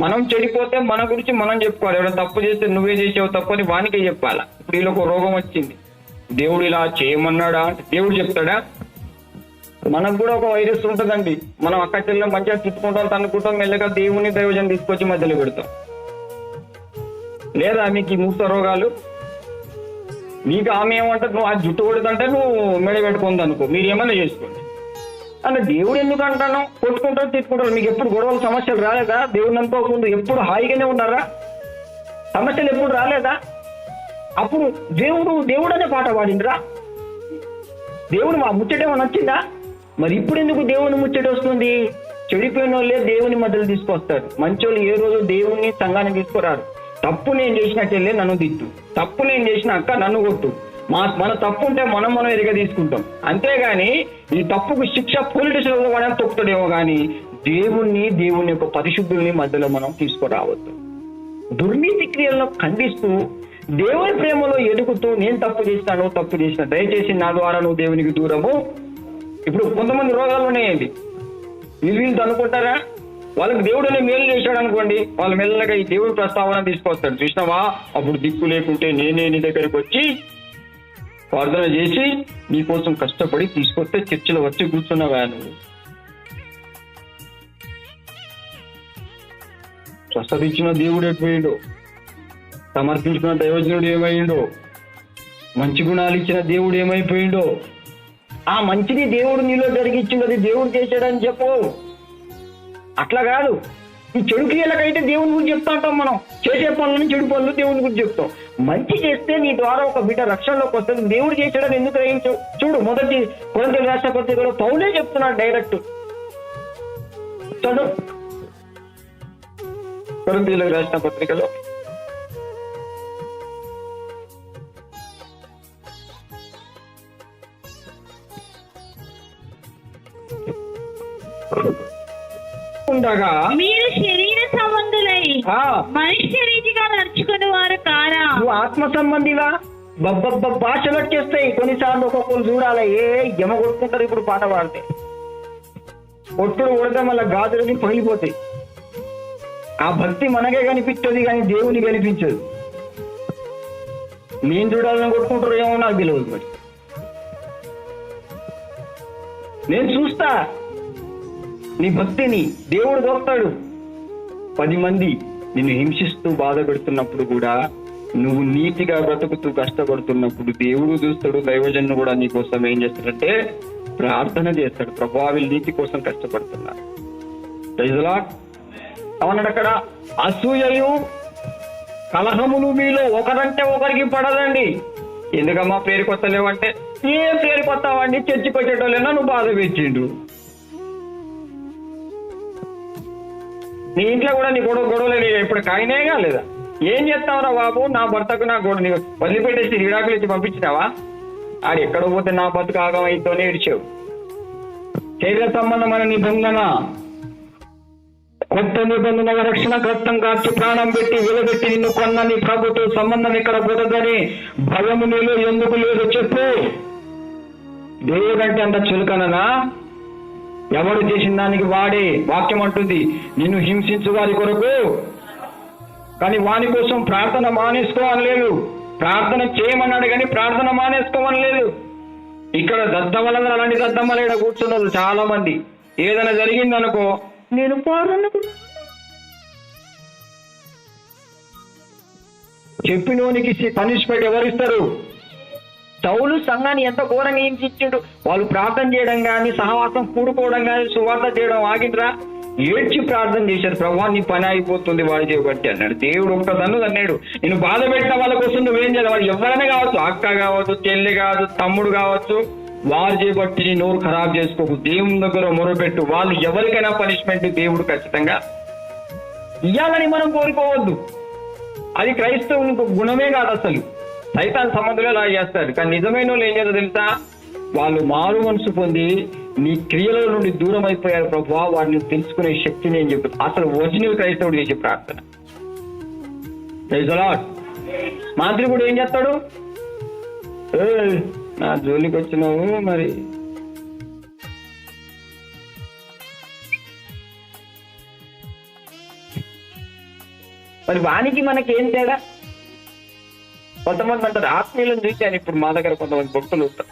మనం చెడిపోతే మన గురించి మనం చెప్పుకోవాలి. ఎవరైనా తప్పు చేస్తే నువ్వే చేసావు తప్పు అని వానికే చెప్పాలా. ఇప్పుడు వీళ్ళకి ఒక రోగం వచ్చింది, దేవుడు ఇలా చేయమన్నాడా అంటే దేవుడు చెప్తాడా? మనకు కూడా ఒక వైరస్ ఉంటుందండి. మనం అక్క చెల్లె మంచిగా తిట్టుకుంటాం, తనుకుంటాం, మెల్లగా దేవుని దైవజనం తీసుకొచ్చి మధ్యలో పెడతాం. లేదా మీకు ఈ మూత రోగాలు? నీకు ఆమె ఏమంటారు, నువ్వు ఆ జుట్టు కొడుతుంటే నువ్వు మెడ పెట్టుకుంది అనుకో, మీరు ఏమైనా చేసుకోండి అంటే దేవుడు ఎందుకు అంటాను? కొట్టుకుంటారు, తిట్టుకుంటారు. మీకు ఎప్పుడు గొడవలు సమస్యలు రాలేదా? దేవుడు అనుకోకముందు ఎప్పుడు హాయిగానే ఉన్నారా? సమస్యలు ఎప్పుడు రాలేదా? అప్పుడు దేవుడు అనే పాట పాడిండ్రా? దేవుడు మా ముచ్చటేమో నచ్చిందా? మరి ఇప్పుడు ఎందుకు దేవుని ముచ్చట వస్తుంది? చెడిపోయిన వాళ్ళే దేవుని మధ్యలో తీసుకొస్తారు. మంచోళ్ళు ఏ రోజు దేవుని సంఘాన్ని తీసుకురారు. తప్పు నేను చేసినట్టెళ్ళే నన్ను తిట్టు, తప్పు నేను చేసిన అక్క నన్ను కొట్టు, మన తప్పు ఉంటే మనం ఎరిగా తీసుకుంటాం. అంతేగాని ఈ తప్పుకు శిక్ష పొలిటిషియన్ వాడని తొక్కుతాడేమో కానీ దేవుని యొక్క పరిశుద్ధుల్ని మధ్యలో మనం తీసుకురావద్దు. దుర్నీతి క్రియలను ఖండిస్తూ దేవుని ప్రేమలో ఎదుగుతూ నేను తప్పు చేసిన దయచేసి నా ద్వారా నువ్వు దేవునికి దూరము. ఇప్పుడు కొంతమంది రోగాలు ఉన్నాయండి, వీళ్ళు అనుకుంటారా వాళ్ళకి దేవుడనే మేలు చేశాడు అనుకోండి, వాళ్ళ మెల్లగా ఈ దేవుడి ప్రస్తావన తీసుకొస్తాడు. చూసినావా, అప్పుడు దిక్కు లేకుంటే నేనే నీ దగ్గరికి వచ్చి ప్రార్థన చేసి నీకోసం కష్టపడి తీసుకొస్తే చర్చిలో వచ్చి కూర్చున్నావా నువ్వు? స్వస్థత ఇచ్చిన దేవుడు ఎటుపోయిండో, సమర్పించుకున్న దైవజనుడు ఏమైండో, మంచి గుణాలు ఇచ్చిన దేవుడు ఏమైపోయిండో, ఆ మంచిని దేవుడు నీలో జరిగించింది దేవుడు చేశాడని చెప్పు. అట్లా కాదు, ఈ చెడు క్రియలకైతే దేవుని గురించి చెప్తా ఉంటాం. మనం చేసే పనులని చెడు పనులు దేవుని గురించి చెప్తాం. మంచి చేస్తే నీ ద్వారా ఒక బిడ్డ రక్షణలోకి వస్తుంది. దేవుడు చేశాడని ఎందుకు గ్రహించు? చూడు, మొదటి కొరింథీయుల రాసిన పత్రికలో పౌలే చెప్తున్నాడు డైరెక్ట్. చదువు కొరింథీయుల రాసిన పత్రికలో ఉండగా మీరు శరీర సంబంధులై మనుష్య రీతిగా నడుచుకుని వారు కారా? నువ్వు ఆత్మ సంబంధివా? భాషలు వచ్చేస్తాయి కొన్నిసార్లు. ఒక్కొక్కరు చూడాలి, జమ కొట్టుకుంటారు. ఇప్పుడు పాట పాడితే కొట్టుడు కొడితే మళ్ళీ గాజులకి పగిలిపోతాయి. ఆ భక్తి మనకే కనిపిస్తుంది కానీ దేవుని కనిపించదు. నేను చూడాలని కొట్టుకుంటారు ఏమో నాకు తెలియదు. మరి నేను చూస్తా నీ భక్తిని. దేవుడు దొరుకుతాడు. 10 మంది నిన్ను హింసిస్తూ బాధ పెడుతున్నప్పుడు కూడా నువ్వు నీతిగా బ్రతుకుతూ కష్టపడుతున్నప్పుడు దేవుడు చూస్తాడు. దైవజనుడు కూడా నీకోసం ఏం చేస్తాడంటే ప్రార్థన చేస్తాడు. ప్రభువా, వీళ్ళు నీతి కోసం కష్టపడుతున్నారు. అవునడు అక్కడ. అసూయయు కలహములు మీలో ఒకరంటే ఒకరికి పడదండి. ఎందుకమ్మా పేరుకి వస్తలేవంటే, ఏం పేరుకి వస్తావండి, చర్చికి వచ్చేటోళ్ళైనా నువ్వు బాధ పెట్టిండు. నీ ఇంట్లో కూడా నీ గొడవలు ఇప్పుడు కాయినాయిగా లేదా? ఏం చేస్తావురా బాబు, నా భర్తకు నా గొడవ నీకు వదిలిపెట్టేసి విడాకులు ఇచ్చి పంపించినావా? ఆడు ఎక్కడ పోతే నా బతుకు ఆగమైతోనే ఇడిచావు. శరీర సంబంధమైన నిబంధన, కొత్త నిబంధన రక్షణ కష్టం కాచి ప్రాణం పెట్టి విలబెట్టి నిన్ను కొన్న నీ ప్రభుత్వ సంబంధం ఇక్కడ పోతుందని భయము నీలో ఎందుకు లేదు చెప్పు. దేవుడంటే అంత చులకననా? ఎవడు చేసిన దానికి వాడే. వాక్యం అంటుంది, నిన్ను హింసించు వారి కొరకు, కానీ వాని కోసం ప్రార్థన మానేసుకోవని లేదు. ప్రార్థన చేయమన్నాడు కానీ ప్రార్థన మానేసుకోవని లేదు. ఇక్కడ దద్దమ్మలందరూ అలాంటి దద్దమ్మలు ఇక్కడ కూర్చున్నారు చాలా మంది. ఏదైనా జరిగిందనుకో, నేను ప్రార్థన చెప్పినోనికి పనిష్మెంట్ ఎవరిస్తారు? సౌలు సంఘాన్ని ఎంత ఘోరంగా హింసించాడు. వాళ్ళు ప్రార్థన చేయడం కానీ, సహవాసం కూడుకోవడం కానీ, సువార్త చేయడం ఆగిండ్రా? ఏడ్చి ప్రార్థన చేశారు. ప్రభువా, నీ పని అయిపోతుంది వాడు చేయబట్టి అన్నాడు. దేవుడు ఒక్క దన్ను అన్నాడు. నేను బాధ పెట్టిన వాళ్ళ కోసం నువ్వేం చేయాలి? వాళ్ళు ఎవరైనా కావచ్చు, అక్క కావచ్చు, చెల్లి కావచ్చు, తమ్ముడు కావచ్చు, వారు చేయబట్టి నీ నోరు ఖరాబ్ చేసుకోకు. దేవుని దగ్గర మొరపెట్టు. వాళ్ళు ఎవరికైనా పనిష్మెంట్ దేవుడు ఖచ్చితంగా ఇయ్యాలని మనం కోరుకోవద్దు. అది క్రైస్తవునికి గుణమే కాదు. అసలు సైతాన్ సంబంధులు అలా చేస్తారు. కానీ నిజమైన వాళ్ళు ఏం చేయాలో తెలుసా? వాళ్ళు మారు మనసు పొంది నీ క్రియల నుండి దూరం అయిపోయారు. ప్రభువా, వాడిని తెలుసుకునే శక్తిని ఏం చెప్తారు. అసలు ఒరిజినల్ క్రైస్తవుడు చేసే ప్రార్థన. మాంత్రికుడు ఏం చేస్తాడు? నా జోలికి వచ్చినావు మరి వానికి మనకి ఏం తేడా? కొంతమంది అంటారు ఆత్మీయులను చూశాను. ఇప్పుడు మా దగ్గర కొంతమంది భక్తులు ఉంటారు.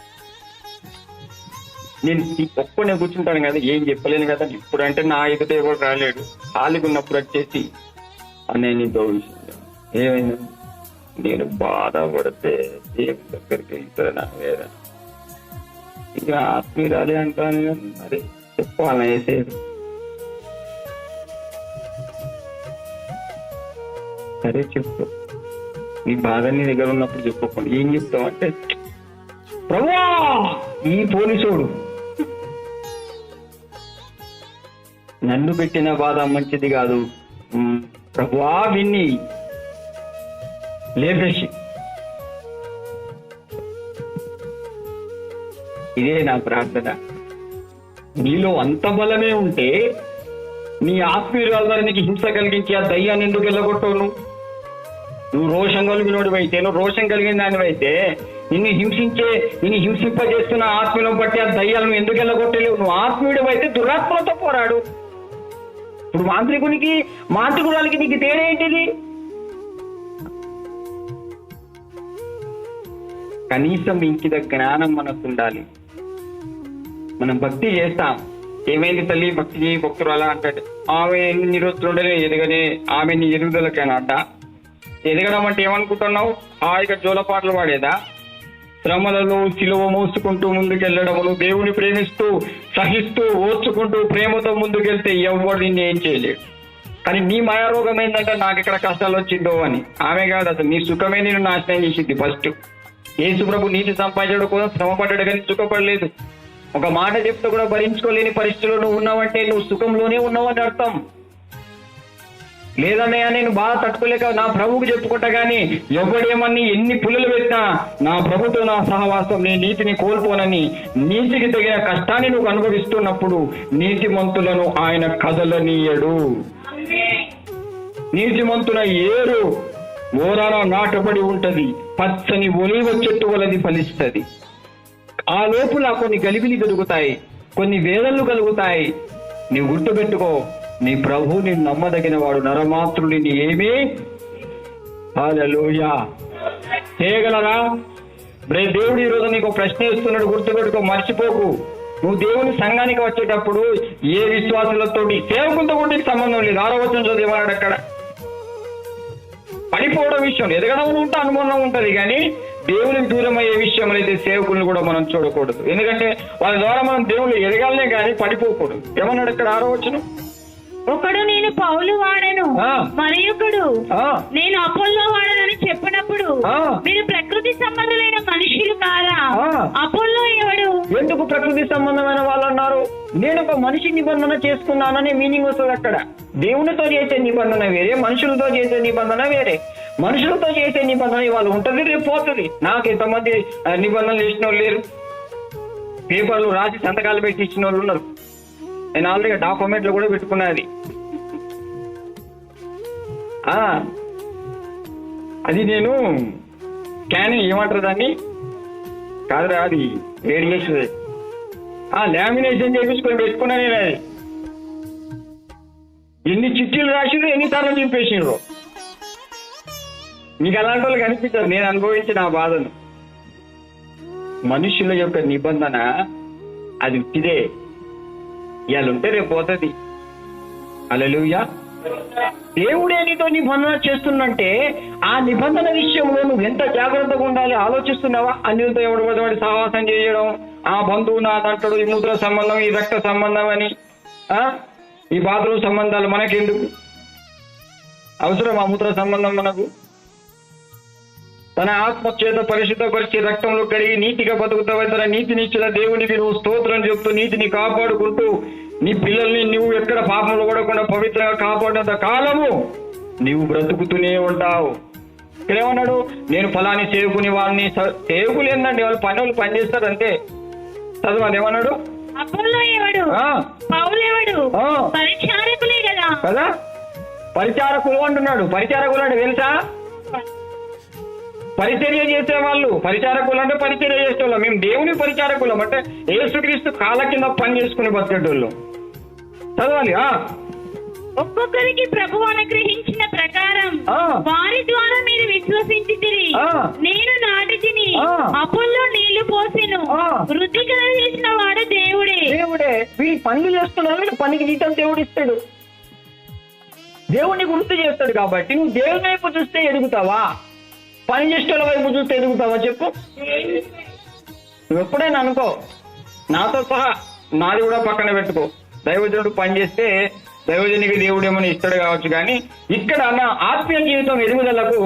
నేను ఒక్కనే కూర్చుంటాను కదా, ఏం చెప్పలేను కదా. ఇప్పుడు అంటే నా ఎదుట ఎవరు రాలేడు. ఖాళీగా ఉన్నప్పుడు వచ్చేసి నేను గౌరవించాను. ఏమైంది? నేను బాధపడితే దేవుని దగ్గరికి వెళ్తాను. వేరే ఇక ఆత్మీయురాలే అంటాను కానీ మరి చెప్పాలని వేసేది. సరే చెప్పు. నీ బాధ నీ దగ్గర ఉన్నప్పుడు చెప్పుకోండి. ఏం చెప్తావు అంటే, ప్రభువా ఈ పోలీసోడు నన్ను పెట్టిన బాధ మంచిది కాదు, ప్రభువా విన్ని లేపేసి. ఇదే నా ప్రార్థన. నీలో అంత బలమే ఉంటే నీ ఆత్మీయురాలు నీకు హింస కలిగించి ఆ దయ్యాన్ని ఎందుకు వెళ్ళగొట్టవు? నువ్వు రోషం కలిగినోడివైతే, నువ్వు రోషం కలిగిన దానివైతే నిన్ను హింసింపజేస్తున్న ఆత్మీయులను బట్టి ఆ దయ్యాలను ఎందుకు వెళ్ళగొట్టలేవు? నువ్వు ఆత్మీయుడివైతే దురాత్మలతో పోరాడు. ఇప్పుడు మాంత్రికురాలకి నీకు తేడా ఏంటిది? కనీసం ఇంకిద జ్ఞానం మనకు ఉండాలి. మనం భక్తి చేస్తాం, ఏమైంది తల్లి భక్తి చేయి భక్తురాలా అంటాడు. ఆమె ఎన్ని రోజులుండలే ఎదగనే, ఆమె నీ ఎదుగుదలకేనట. ఎదగడం అంటే ఏమనుకుంటున్నావు? హాయిగా జోలపాటలు పాడేదా? శ్రమలలో సిలువ మోసుకుంటూ ముందుకెళ్ళడమును, దేవుని ప్రేమిస్తూ సహిస్తూ ఓర్చుకుంటూ ప్రేమతో ముందుకెళ్తే ఎవరు నిన్ను ఏం చేయలేడు. కానీ నీ మాయారోగం ఏంటంటే నాకు ఇక్కడ కష్టాలు వచ్చిందో అని. ఆమె కాదు, అసలు నీ సుఖమే నేను నాశనం చేసింది. ఫస్ట్ యేసు ప్రభు నీతి సంపాదించడం కోసం శ్రమ పడ్డాడు కానీ సుఖపడలేదు. ఒక మాట చెప్తే కూడా భరించుకోలేని పరిస్థితిలో నువ్వు ఉన్నావంటే నువ్వు సుఖంలోనే ఉన్నావని అర్థం. లేదన్నయ్య నేను బాగా తట్టుకోలేక నా ప్రభువుకు చెప్పుకుంటా కానీ ఎవడేమని ఎన్ని పుల్లలు పెట్టినా నా ప్రభుతో నా సహవాసం, నీ నీతిని కోల్పోనని నీతికి తగిన కష్టాన్ని నువ్వు అనుభవిస్తున్నప్పుడు నీతిమంతులను ఆయన కదలనీయడు. నీతిమంతుల ఏరు ఓరాన నాటబడి ఉంటది, పచ్చని ఒలివ చెట్టు వలది ఫలిస్తుంది. ఆ లోపల కొన్ని గలిబిలి కలుగుతాయి, కొన్ని వేదనలు కలుగుతాయి. నీవు గుర్తుపెట్టుకో, నీ ప్రభు నిన్ను నమ్మదగిన వాడు, నరమాత్రుడిని ఏమీ హల్లెలూయా చేయగలరా? దేవుడు ఈరోజు నీకు ప్రశ్న ఇస్తున్నాడు, గుర్తుపెట్టుకో, మర్చిపోకు. నువ్వు దేవుని సంఘానికి వచ్చేటప్పుడు ఏ విశ్వాసులతోటి సేవకులతో కూడా నీకు సంబంధం లేదు. 6వ వచనం చదివాడు అక్కడ. పడిపోవడం విషయం ఎదగడం ఉంటే అనుమానం ఉంటది, కానీ దేవునికి దూరం అయ్యే విషయం అయితే సేవకులను కూడా మనం చూడకూడదు. ఎందుకంటే వాళ్ళ ద్వారా మనం దేవుళ్ళు ఎదగాలనే కానీ పడిపోకూడదు. ఏమన్నాడు అక్కడ 6వ వచనం? ఒకడు నేను పౌలు వాడను, మరొకడు నేను అపోల్లో వాడనని చెప్పినప్పుడు మీరు ప్రకృతి సంబంధమైన మనుషులు కారా? అపోల్లో ఎవడు? ఎందుకు ప్రకృతి సంబంధమైన వాళ్ళు అన్నారు? నేను ఒక మనిషి నిబంధన చేసుకున్నాననే మీనింగ్ వస్తుంది అక్కడ. దేవునితో చేసే నిబంధన వేరే, మనుషులతో చేసే నిబంధన వేరే. మనుషులతో చేసే నిబంధన ఇవాళ ఉంటుంది, రేపు పోతుంది. నాకు ఎంతమంది నిబంధనలు చేసిన వాళ్ళు లేరు, పేపర్లు రాసి సంతకాలు పెట్టి ఇచ్చిన వాళ్ళు ఉన్నారు. నేను ఆల్రెడీ డాక్యుమెంట్లు కూడా పెట్టుకున్నది. అది నేను స్కానింగ్ ఏమంటారు దాన్ని కాదురా, అది రేడియేషన్ లామినేషన్ చేపించుకొని పెట్టుకున్నా నేను. అది ఎన్ని చిట్టీలు రాసిండ్రు, ఎన్నిసార్లు చింపేసిండ్రు. మీకు అలాంటి వాళ్ళు కనిపించారు. నేను అనుభవించిన ఆ బాధను. మనుషుల యొక్క నిబంధన అది ఉట్టిదే, ఇవాళ ఉంటే రేపు పోతుంది. హల్లెలూయా. దేవుడే నీతో నిబంధన చేస్తున్నంటే ఆ నిబంధన విషయంలో నువ్వు ఎంత జాగ్రత్తగా ఉండాలి ఆలోచిస్తున్నావా? అన్యులతో ఎవడు వాడి సహవాసం చేయడం, ఆ బంధువు నా అంటాడు, ఈ మూత్ర సంబంధం, ఈ రక్త సంబంధం అని, ఈ బాత్రూమ్ సంబంధాలు మనకెందుకు అవసరం? ఆ మూత్ర సంబంధం మనకు. తన ఆత్మ చేత పరిశుద్ధపరిచి రక్తంలో కడిగి నీతిగా బతుకుతావు. తన నీతినిచ్చిన దేవునికి నువ్వు స్తోత్రం చెప్తూ నీతిని కాపాడుకుంటూ నీ పిల్లల్ని నువ్వు ఎక్కడ పాపంలో పడకుండా పవిత్రంగా కాపాడినంత కాలము నీవు బ్రతుకుతూనే ఉంటావు. ఇక్కడేమన్నాడు? నేను ఫలాని సేవకుని వాళ్ళని. సేవకులు ఏందండి, వాళ్ళు పని చేస్తారు అంతే. చదవాలి. ఏమన్నాడు? అపోల్లో ఎవడు? పౌలు ఎవడు? పరిచారకులే కదా. పరిచారకులు అంటున్నాడు. పరిచారకులు అంటే తెలుసా? పరిచర్య చేసేవాళ్ళు. పరిచారకులు అంటే పరిచర్య చేసేవాళ్ళం. మేము దేవుని పరిచారకులం అంటే యేసుక్రీస్తు కాళ్ళ కింద పని చేసుకుని బతికేటోళ్ళు. చదవాలి. ఒక్కొక్కరికి ప్రభువు అనుగ్రహించిన ప్రకారం వారి ద్వారా మీరు విశ్వసించితిరి. నేను నాటితిని, అపోల్లో నీళ్లు పోసెను, వృద్ధి చేసిన వాడు దేవుడే. వీళ్ళు పనులు చేస్తున్నారు, వీళ్ళు పనికి జీతం దేవుడు ఇస్తాడు. దేవుడిని గుర్తు చేస్తాడు. కాబట్టి నువ్వు దేవుని వైపు చూస్తే ఎదుగుతావా? పని చేసేవాళ్ళ వైపు చూస్తే ఎదుగుతావా చెప్పు? నువ్వు ఎప్పుడైనా అనుకో, నాతో సహా నాది కూడా పక్కన పెట్టుకో. దైవజనుడు పని చేస్తే దైవజనికి దేవుడు ఏమైనా ఇస్తాడు కావచ్చు, కానీ ఇక్కడ నా ఆత్మీయ జీవితం ఎదుగుదలకు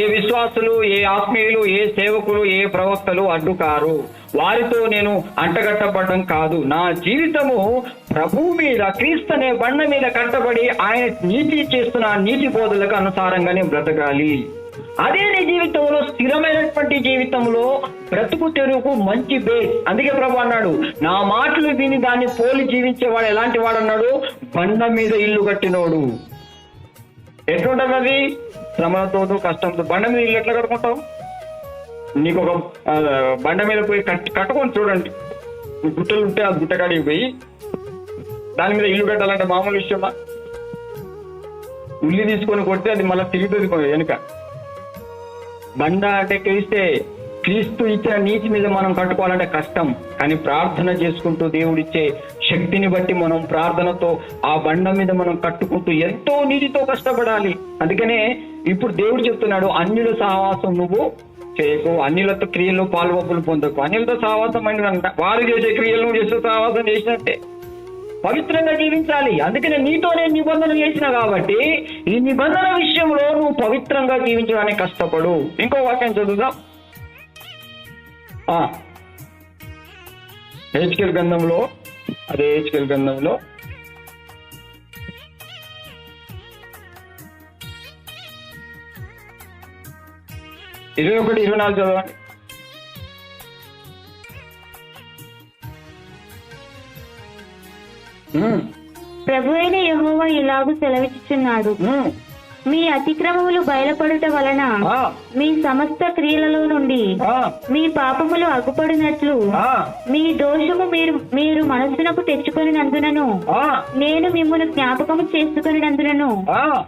ఏ విశ్వాసులు, ఏ ఆత్మీయులు, ఏ సేవకులు, ఏ ప్రవక్తలు అడ్డు కారు. వారితో నేను అంటగట్టబడడం కాదు. నా జీవితము ప్రభువు మీద, క్రీస్తు అనే బండ మీద కట్టబడి ఆయన నీతి చేస్తున్న నీతి బోధలకు అనుసారంగానే బ్రతకాలి. అదే నీ జీవితంలో స్థిరమైనటువంటి జీవితంలో బ్రతుకు తెరువుకు మంచి బేస్. అందుకే ప్రభు అన్నాడు, నా మాటలు విని దాన్ని పోలి జీవించేవాడు ఎలాంటి వాడు అన్నాడు, బండ మీద ఇల్లు కట్టినోడు. ఎట్లుంటది అది? శ్రమలతో, కష్టంతో. బండ మీద ఇల్లు ఎట్లా కట్టుకుంటావు? నీకు ఒక బండ మీద పోయి కట్టుకొని చూడండి. గుట్టలు ఉంటే ఆ గుట్టకాడికి పోయి దాని మీద ఇల్లు కట్టాలంటే మామూలు విషయమా? ఉల్లి తీసుకొని కొడితే అది మళ్ళీ తిరుగుతుంది వెనుక. బండ అంటే క్రీస్తు ఇచ్చిన నీతి మీద మనం కట్టుకోవాలంటే కష్టం. కానీ ప్రార్థన చేసుకుంటూ దేవుడిచ్చే శక్తిని బట్టి మనం ప్రార్థనతో ఆ బండ మీద మనం కట్టుకుంటూ ఎంతో నీతితో కష్టపడాలి. అందుకనే ఇప్పుడు దేవుడు చెప్తున్నాడు, అన్యుల సహవాసం నువ్వు చేయకు, అన్యులతో క్రియల్లో పాల్గొప్పులు పొందకు. అన్యులతో సహవాసం అంటే వారు చేసే క్రియలు నువ్వు చేసే సహవాసం చేసినట్టే. పవిత్రంగా జీవించాలి. అందుకనే నీతో నేను నిబంధన చేసిన కాబట్టి ఈ నిబంధన విషయంలో నువ్వు పవిత్రంగా జీవించడానికి కష్టపడు. ఇంకో వాక్యం చదువుదాం. హెచ్కేల్ గ్రంథంలో, అదే హెచ్కేల్ గ్రంథంలో 21-24 చదవండి. ప్రభు అయిన యెహోవా ఇలాగు సెలవిచ్చుచున్నాడు, మీ అతిక్రమములు బయలుపడుట వలన మీ సమస్త క్రియలలో నుండి మీ పాపములు అగ్గుపడినట్లు మీ దోషము మీరు మనస్సునకు తెచ్చుకొనినందునను నేను మిమ్మల్ని జ్ఞాపకము చేసుకొనినందునను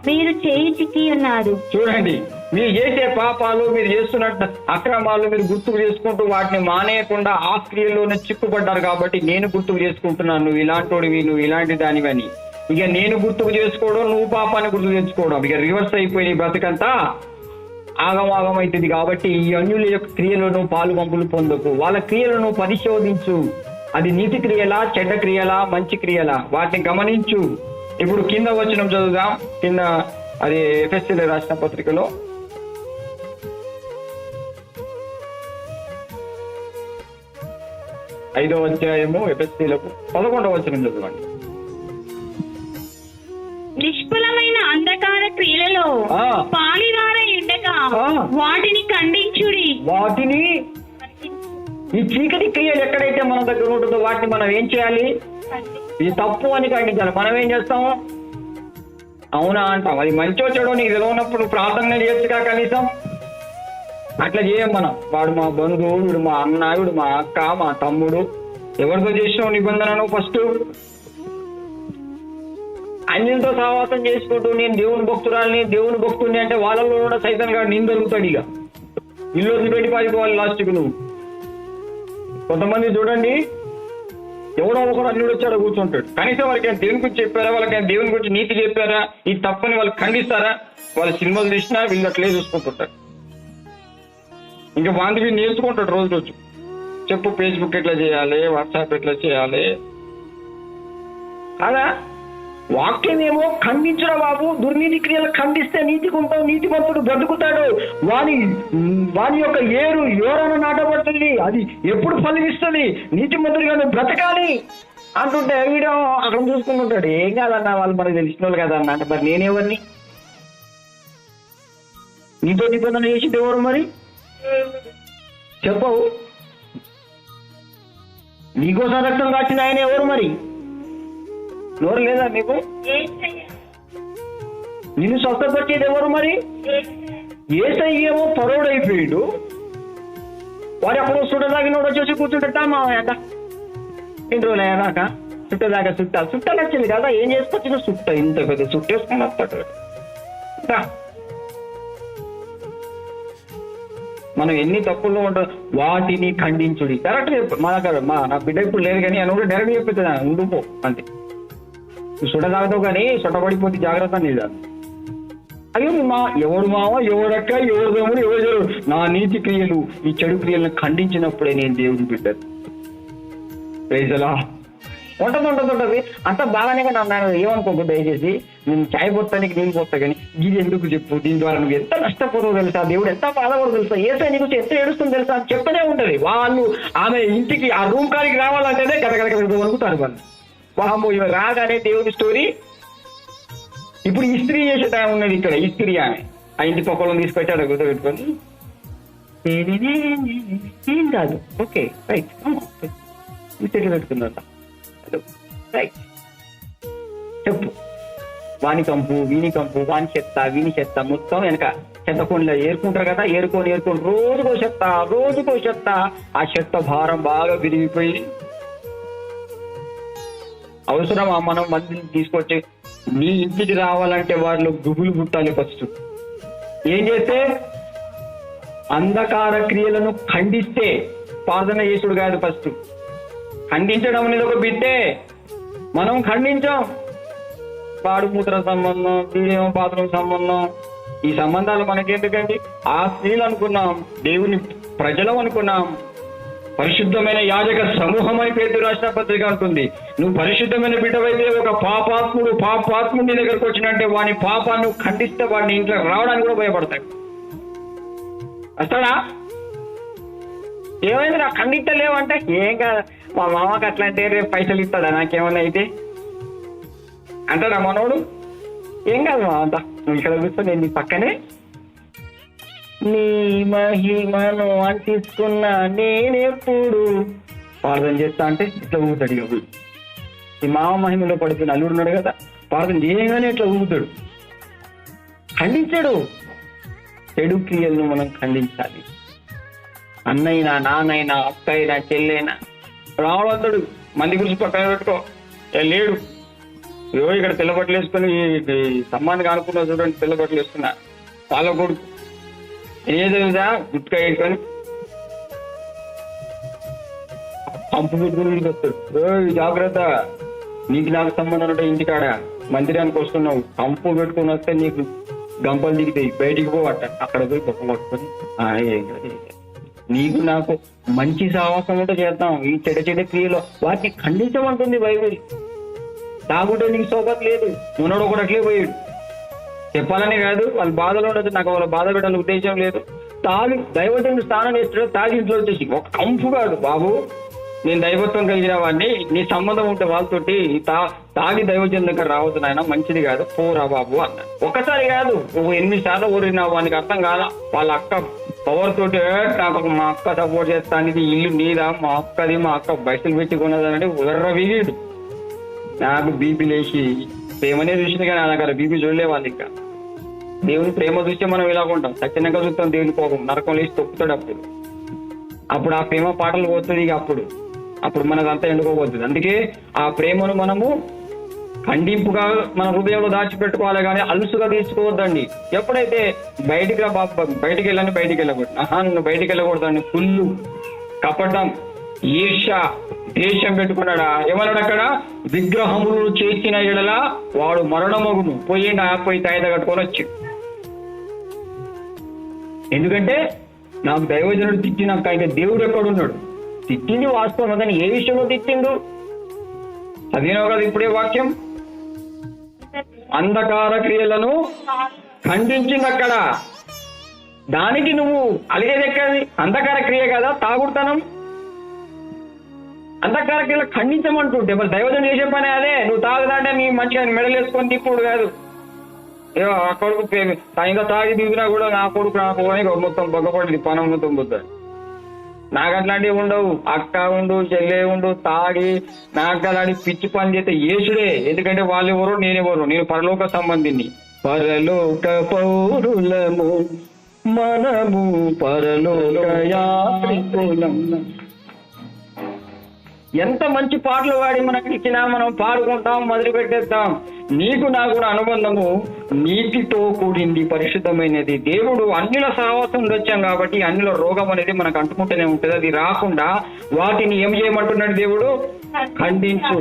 మీరు చేయి చిక్కి ఉన్నారు. చూడండి, మీరు చేసే పాపాలు, మీరు చేస్తున్న అక్రమాలు మీరు గుర్తుకు చేసుకుంటూ వాటిని మానేయకుండా ఆ క్రియల్లోనే చిక్కుపడ్డారు కాబట్టి నేను గుర్తుకు చేసుకుంటున్నాను, నువ్వు ఇలాంటోడివి, నువ్వు ఇలాంటి దానివని. ఇక నేను గుర్తుకు చేసుకోవడం, నువ్వు పాపాన్ని గుర్తుకు తెచ్చుకోవడం, ఇక రివర్స్ అయిపోయి బ్రతకంతా ఆగమాగం అవుతుంది. కాబట్టి ఈ అన్యుల యొక్క క్రియలను పాలుపంపులు పొందకు. వాళ్ళ క్రియలను పరిశోధించు. అది నీతి క్రియలా, చెడ్డ క్రియలా, మంచి క్రియలా, వాటిని గమనించు. ఇప్పుడు కింద వచనం చదువుదాం. కింద అది ఎఫెసీయులకు రాసిన పత్రికలో 5వ అధ్యాయము ఎఫెసీయులకు 11వ వచనం చదవండి. నిష్ఫలమైన అంధకార క్రియలలో పాలివారై ఉండగా వాటిని ఖండించుడి. వాటిని, ఈ చీకటి క్రియలు ఎక్కడైతే మన దగ్గర ఉంటుందో వాటిని మనం ఏం చేయాలి? ఇది తప్పు అని ఖండించాలి. మనం ఏం చేస్తాము? అవునా అంటాం. అది మంచో చెడో నీకు తెలియనప్పుడు ప్రార్థన చేయొచ్చుగా కనీసం. అట్లా చేయం మనం. వాడు మా బంధువు, వీడు మా అన్న, వీడు మా అక్క, మా తమ్ముడు. ఎవరితో చేసినావు నిబంధనను? ఫస్ట్ అన్యులతో సహవాసం చేసుకుంటూ నేను దేవుని భక్తురాలని, దేవుని భక్తుడిని అంటే వాళ్ళలో కూడా సైతాన్ గారు నేను దొరుకుతాడు. ఇక ఇల్లు వదిలిపెట్టి పారిపోవాలి లాస్ట్కి నువ్వు. కొంతమంది చూడండి, ఎవడో ఒకడు అన్యుడు వచ్చాడో కూర్చుంటాడు. కనీసం వాళ్ళకి దేవుని గురించి చెప్పారా, వాళ్ళకి దేవుని గురించి నీతి చెప్పారా, ఈ తప్పని వాళ్ళు ఖండిస్తారా? వాళ్ళ సినిమాలు తీసినా వీళ్ళు అట్లే చూసుకుంటుంటారు. ఇంకా వాంతి నేర్చుకుంటాడు రోజు రోజు. చెప్పు, ఫేస్బుక్ ఎట్లా చేయాలి, వాట్సాప్ ఎట్లా చేయాలి. అలా వాక్యం ఏమో ఖండించరా బాబు, దుర్నీతి క్రియలు ఖండిస్తే నీతికుంటావు, నీతిమంతుడు బ్రతుకుతాడు, వాని యొక్క ఏరు ఎవరైనా నాటబడుతుంది, అది ఎప్పుడు ఫలిస్తుంది, నీతిమంతుడిగా నువ్వు బ్రతకాలి అంటుంటే వీడియో అక్కడ చూసుకుంటుంటాడు. ఏం కాదన్నా, వాళ్ళు మనకు తెలిసిన వాళ్ళు కదా అన్న. అంటే మరి నేనెవరిని? నీతో నిబంధన చేసింది ఎవరు మరి? చెప్పవు. నీకోసం రక్తం కాచిన ఆయన ఎవరు మరి? నోరు లేదా నీకు? నిన్ను స్వస్థపరిచేది ఎవరు మరి? యేసయ్యేమో పరోడైపోయాడు. వాడు ఎక్కడో సుట్టదాగినోడు వచ్చేసి కూర్చుంటా మా అట ఎన్ని రోజులు అయ్యాక చుట్టదాకా చుట్టాలు వచ్చింది కదా, ఏం చేసుకొచ్చిన చుట్ట ఇంత పెద్ద చుట్టేసుకుని వస్తాడు. మనం ఎన్ని తప్పుల్లో ఉంటాం, వాటిని ఖండించుడి. కరెక్ట్. నా బిడ్డ ఇప్పుడు లేదు కానీ అని కూడా డైరెక్ట్ చెప్పేది, ఉండిపో అంతే. సుట తాగుతావు కానీ సుట్టపడిపోతే జాగ్రత్త నీదా. అయ్యో ఎవడు మావ, ఎవడక్క, ఎవరు దేవుడు, ఎవరు నా నీతి క్రియలు, ఈ చెడు క్రియలను ఖండించినప్పుడే నేను దేవుని బిడ్డను. Praise the lord. ఉంటది అంతా బాగానే కానీ అన్నాను. ఏమనుకోకు దయచేసి, నేను చాయ్ పోతానికి నీళ్ళు పోతా కానీ ఇది ఎందుకు చెప్పు, దీని ద్వారా నువ్వు ఎంత నష్టపోతావు తెలుసా, దేవుడు ఎంత బాధపడదు తెలుసా, ఏసై నీకు ఎంత ఏడుస్తుంది తెలుసా అని చెప్తూనే ఉంటది. వాళ్ళు ఆమె ఇంటికి ఆ రూమ్ కాడికి రావాలంటేనే గడగడ వణుకుతారు వాళ్ళు. వాము ఇవి రాగానే దేవుడి స్టోరీ. ఇప్పుడు ఇస్త్రీ చేసే టైం ఉన్నది ఇక్కడ. ఇస్త్రీ ఆమె ఆ ఇంటి పక్కలను తీసుకొచ్చాడు గుర్తుపెట్టుకొని, ఏం కాదు, ఓకే రైట్ ఇస్త్రీ పెట్టుకుందంట, రైట్ చెప్పు. వాని కంపు వీని కంపు, వాని చెత్త వీని చెత్త మొత్తం వెనక చెత్త కొండలో ఏరుకుంటారు కదా, ఏరుకొని రోజుకో చెత్త. ఆ చెత్త భారం బాగా విరిగిపోయి అవసరమా మనం మందిని తీసుకొచ్చి నీ ఇంటికి రావాలంటే వాళ్ళు గుబులు పుట్టాలి. ఫస్ట్ ఏం చేస్తే అంధకార క్రియలను ఖండిస్తే, ప్రార్థన చేసుడు కాదు, ఫస్ట్ ఖండించడం అనేది ఒక బిడ్డే. మనం ఖండించాం, పాడు మూత్ర సంబంధం, వీడేమో బాత్రూమ్ సంబంధం, ఈ సంబంధాలు మనకెందుకండి? ఆ స్త్రీలు అనుకున్నాం, దేవుని ప్రజలం అనుకున్నాం, పరిశుద్ధమైన యాజక సమూహం అని పేరు రాష్ట్ర పత్రిక అంటుంది. నువ్వు పరిశుద్ధమైన బిడ్డవైతే ఒక పాపాత్ముడి దగ్గరకు వచ్చినంటే వాని పాపాన్ని ఖండిస్తే వాడిని ఇంట్లో రావడానికి కూడా భయపడతాడు. వస్తాడా? ఏమైంది నాకు ఖండించలేవంటే, ఏం కాదు మా మామకి అట్లా అంటే రేపు పైసలు ఇస్తాడా నాకేమన్నా అయితే అంటాడా మనోడు? ఏం కాదు మా అంతా, నువ్వు ఇక్కడ కూర్చో, నేను నీ పక్కనే నీ మహిమను అంటిస్తున్నా నేనెప్పుడు ప్రార్థన చేస్తా అంటే ఇట్లా ఊగుతాడు. ఇక ఈ మామ మహిమలో పడుతున్న అల్లుడు ఉన్నాడు కదా, ప్రార్థన చేయగానే ఇట్లా ఊగుతాడు. ఖండించాడు. చెడు క్రియలను మనం ఖండించాలి. అన్నైనా నాన్నైనా అక్కయినా చెల్లైనా రావడంతాడు. మంది గురించి పక్కన పెట్టుకో, లేడు ఏవో ఇక్కడ తెల్లబట్టలు వేసుకొని సమ్మానికి అనుకున్నా చూడండి, తెల్లబట్టలు వేసుకున్నా వాళ్ళ కొడుకు ఏదైనా గుట్కా వేసుకొని పంపు పెట్టుకుని వస్తాడు. జాగ్రత్త, నీకు నాకు సంబంధం ఉంటే ఇంటికాడ మందిరానికి వస్తున్నావు, పంపు పెట్టుకుని వస్తే నీకు గంపలు దిగుతాయి, బయటికి పోవట. అక్కడ పోయి గొప్ప పట్టుకొని నీకు నాకు మంచి సాహసం ఉంటే చేద్దాం. ఈ చెడు క్రియలో వాటిని ఖండించమంటుంది బైబిల్. తాగుంటే నీకు సోబత్ లేదు, మునోడు ఒకటి అట్లే పోయాడు. చెప్పాలని కాదు, వాళ్ళ బాధలో ఉండదు, నాకు వాళ్ళ బాధ పెట్టాలని ఉద్దేశం లేదు. తాగి దైవజనుడు స్నానం చేస్తాడు, తాగి ఇంట్లో వచ్చేసి ఒక కంపు కాదు బాబు, నేను దైవత్వం కలిగిన వాడిని, నీ సంబంధం ఉంటే వాళ్ళతోటి తాగి దైవజన్ దగ్గర రావద్దు నాయన, మంచిది కాదు, పోరా బాబు అన్నాడు. ఒకసారి కాదు, 8 సార్లు ఊరినా వానికి అర్థం కాదా. వాళ్ళ అక్క పవర్ తోటి నాకు మా అక్క సపోర్ట్ చేస్తానికి, ఇల్లు నీదా, మా అక్కది, మా అక్క బయటలు పెట్టుకున్నదని ఉర్ర వీగిడు. నాకు బీపీ లేచి ప్రేమనే చూసింది కానీ నా దగ్గర బీపీ చూడలే వాళ్ళు. ఇంకా దేవుని ప్రేమ చూస్తే మనం ఇలా ఉంటాం, సత్యనంగా చూస్తాం, దేవుని కోపం నరకం లేచి తొక్కుతాడు. అప్పుడు ఆ ప్రేమ పాటలు పోతుంది. ఇక అప్పుడు మనదంతా ఎండుకోబోతుంది. అందుకే ఆ ప్రేమను మనము ఖండింపుగా మన హృదయంలో దాచిపెట్టుకోవాలి, కానీ అలుసుగా తీసుకోవద్దండి. ఎప్పుడైతే బయటికి వెళ్ళండి, బయటికి వెళ్ళకూడదు, నువ్వు బయటికి వెళ్ళకూడదండి. కుళ్ళు, కపటం, ఈర్ష, దేశం పెట్టుకున్నాడా. ఏమన్నాడు అక్కడ? విగ్రహములు చేసిన ఎడల వాడు మరణమగును, పోయి తాయిద కట్టుకొని వచ్చి. ఎందుకంటే నాకు దైవజనుడు తిట్టినాక ఇంకా దేవుడు ఎక్కడున్నాడు? తిట్టింది వాస్తవం, కానీ ఏ విషయంలో తిట్టిండు? చదివినావు కదా ఇప్పుడే వాక్యం. అంధకార క్రియలను ఖండించింది అక్కడ. దానికి నువ్వు అలిగేది ఎక్కడి? అంధకార క్రియ కదా తాగుడుతనం. అంధకార క్రియలు ఖండించమంటుంటే మరి దైవజనుడు చేసే పని అదే. నువ్వు తాగుదాంటే నీ మంచిగా మెడలు వేసుకొని తిప్పుడు కాదు. ఆ కొడుకు ఇంకా తాగి దిగినా కూడా నా కొడుకు నాకు మొత్తం బొగ్గపడింది, పనం మొత్తం పోతుంది. నాకు అట్లాంటివి ఉండవు. అక్క ఉండు, చెల్లె ఉండు, తాగి నాకు అలాంటి పిచ్చి పని చేస్తే యేసుడే. ఎందుకంటే వాళ్ళు ఎవరు, నేనెవరు? నేను పరలోక సంబంధిని. పరలోక పౌరులము మనము, పరలోక యాత్రికులం. ఎంత మంచి పాటలు పాడి మనకి ఇచ్చినా మనం పాడుకుంటాం, మొదలు పెట్టేస్తాం. నీకు నాకు కూడా అనుబంధము నీటితో కూడింది, పరిశుద్ధమైనది. దేవుడు అన్నిల సహవాసం వచ్చాం కాబట్టి అన్నిల రోగం అనేది మనకు అంటుకుంటూనే ఉంటుంది. అది రాకుండా వాటిని ఏం చేయమంటున్నాడు దేవుడు? ఖండించు.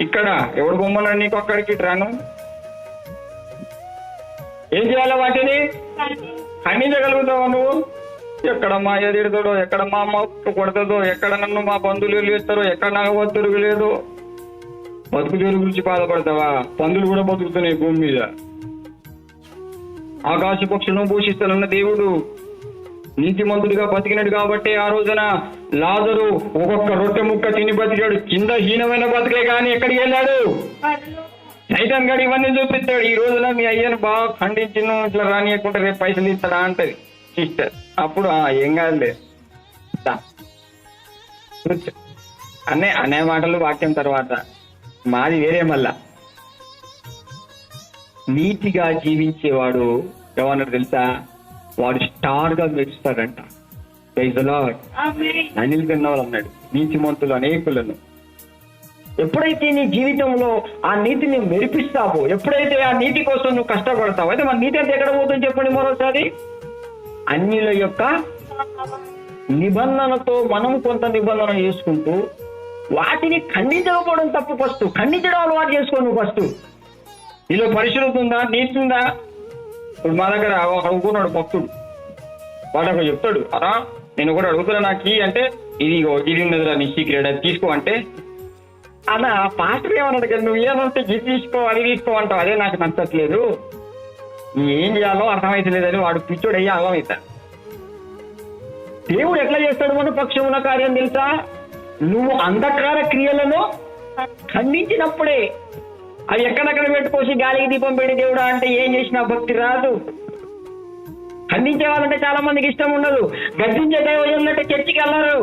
ఇక్కడ ఎవడు బొమ్మన్నాడు నీకు? అక్కడికి రాను. ఏం చేయాలి? వాటిని ఖండించగలుగుతావా నువ్వు? ఎక్కడ మా ఎదురుతాడో, ఎక్కడ మా అమ్మ కొడతాదో, ఎక్కడ నన్ను మా బంధువులు లేస్తారో, ఎక్కడ నాకు తిరుగులేదో. బతుకు తెరుగు గురించి బాధపడతావా? పందులు కూడా బతుకుతున్నాయి భూమి మీద. ఆకాశ పక్షులను పోషిస్తానన్న దేవుడు నీతిమంతుడిగా బతికినాడు కాబట్టి ఆ రోజున లాజరు ఒక్కొక్క రొట్టె ముక్క తిని బతికాడు. కింద హీనమైన బతికే కానీ ఎక్కడికి వెళ్ళాడు? సైతాన్ గడి ఇవన్నీ చూపిస్తాడు. ఈ రోజున మీ అయ్యను బాగా ఖండించిన ఇట్లా రానియకుండా రేపు పైసలు ఇస్తాడా అంటది సిస్టర్. అప్పుడు ఏం కాదులే అనే మాటలు వాక్యం తర్వాత మాది వేరే. మళ్ళా నీతిగా జీవించేవాడు ఏమన్నాడు తెలుసా? వాడు స్టార్ గా మెరుస్తాడంట. అనిల్ గన్నవాళ్ళు అన్నాడు, నీతిమంతులు అనేకులను. ఎప్పుడైతే నీ జీవితంలో ఆ నీతిని మెరిపిస్తావో, ఎప్పుడైతే ఆ నీతి కోసం నువ్వు కష్టపడతావో, అయితే మన నీతి అంతా ఎక్కడ పోతుంది చెప్పండి మరోసారి? అన్యుల యొక్క నిబంధనతో మనం కొంత నిబంధన చేసుకుంటూ వాటిని ఖండించకపోవడం తప్పు. ఫస్ట్ ఖండించడం అలవాటు చేసుకో నువ్వు. ఫస్ట్ నీలో పరిశుభ్రత ఉందా, నీతి ఉందా? ఇప్పుడు మా దగ్గర అడుగుతున్నాడు భక్తుడు, వాడు అక్కడ చెప్తాడు, అరా నేను కూడా అడుగుతున్నా నాకు అంటే, ఇది ఉన్నదిరా నీ సీక్రెట్, అది తీసుకో అంటే, అన్న పాస్టర్ ఏమన్నాడు కదా, నువ్వు ఏమంటే ఇది తీసుకో అది తీసుకో అంటావు, అదే నాకు నచ్చట్లేదు, ఏం చేయాలో అర్థమైతలేదని వాడు పిచ్చోడు అయ్యి అర్థమవుతాడు. దేవుడు ఎట్లా చేస్తాడు మన పక్షమున కార్యం తెలుసా? నువ్వు అంధకార క్రియలను ఖండించినప్పుడే. అది ఎక్కడెక్కడ పెట్టుకోసి గాలికి దీపం పెట్టి దేవుడా అంటే ఏం చేసినా భక్తి రాదు. ఖండించే వాళ్ళంటే చాలా మందికి ఇష్టం ఉండదు. గర్జించే దైవం అంటే చర్చికి వెళ్ళారు.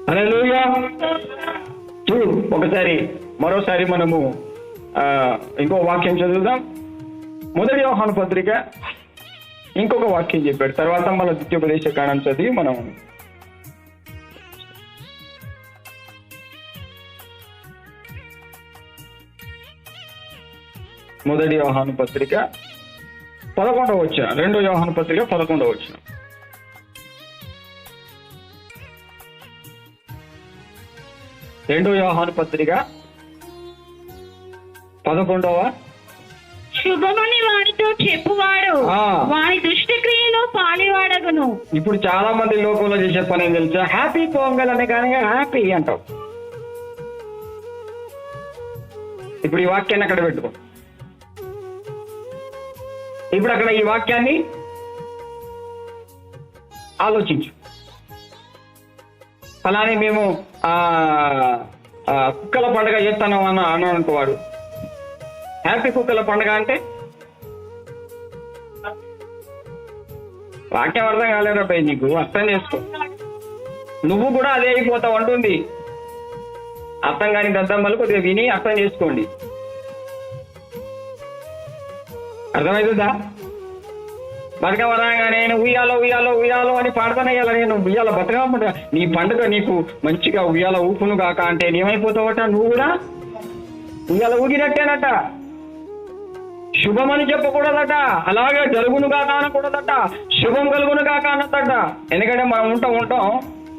హల్లెలూయా. చూడు మరోసారి మనము ఇంకో వాక్యం చదువుదాం. 1 యోహాను పత్రిక ఇంకొక వాక్యం చెప్పాడు. తర్వాత మన ద్వితీయోపదేశ కాండం చదివి మనం 1 యోహాను పత్రిక 11వ వచనం, 2 యోహాను పత్రిక 11వ వచనం. యోహాను పత్రిక 11వ. శుభమని వాడితో చెప్పువాడు వాడి దుష్టక్రియలో పాలివాడగును. ఇప్పుడు చాలా మంది లోకంలో చేసే పని ఏం తెలుసా? హ్యాపీ పొంగల్ అనే కానీ హ్యాపీ అంటావు. ఇప్పుడు ఈ వాక్యాన్ని అక్కడ పెట్టుకో. ఇప్పుడు అక్కడ ఈ వాక్యాన్ని ఆలోచించు. అలానే మేము కుక్కల పండుగ చేస్తాను అన్నాను అనుకోవాడు. హ్యాపీ కుక్కల పండుగ అంటే వాక్యం అర్థం కాలేదా పై? నీకు అర్థం చేసుకో. నువ్వు కూడా అదే అయిపోతావు అంటుంది. అర్థం కాని దద్దమ్మలు కొద్దిగా విని అర్థం చేసుకోండి. అర్థమవుతుందా? బతకవరాగా నేను ఉయ్యాలో ఉయ్యాలో ఉయ్యాలో అని పాడతానయ్యాల. నేను ఉయ్యాల బతకమంటా. నీ పండుగ నీకు మంచిగా ఉయ్యాల ఊపును కాక అంటే ఏమైపోతావట? నువ్వు కూడా ఉయ్యాల ఊగినట్టేనట. శుభమని చెప్పకూడదట, అలాగే జరుగును కాక అనకూడదట, శుభం కలుగును కాక అనద్దట. ఎందుకంటే మనం ఉంటాం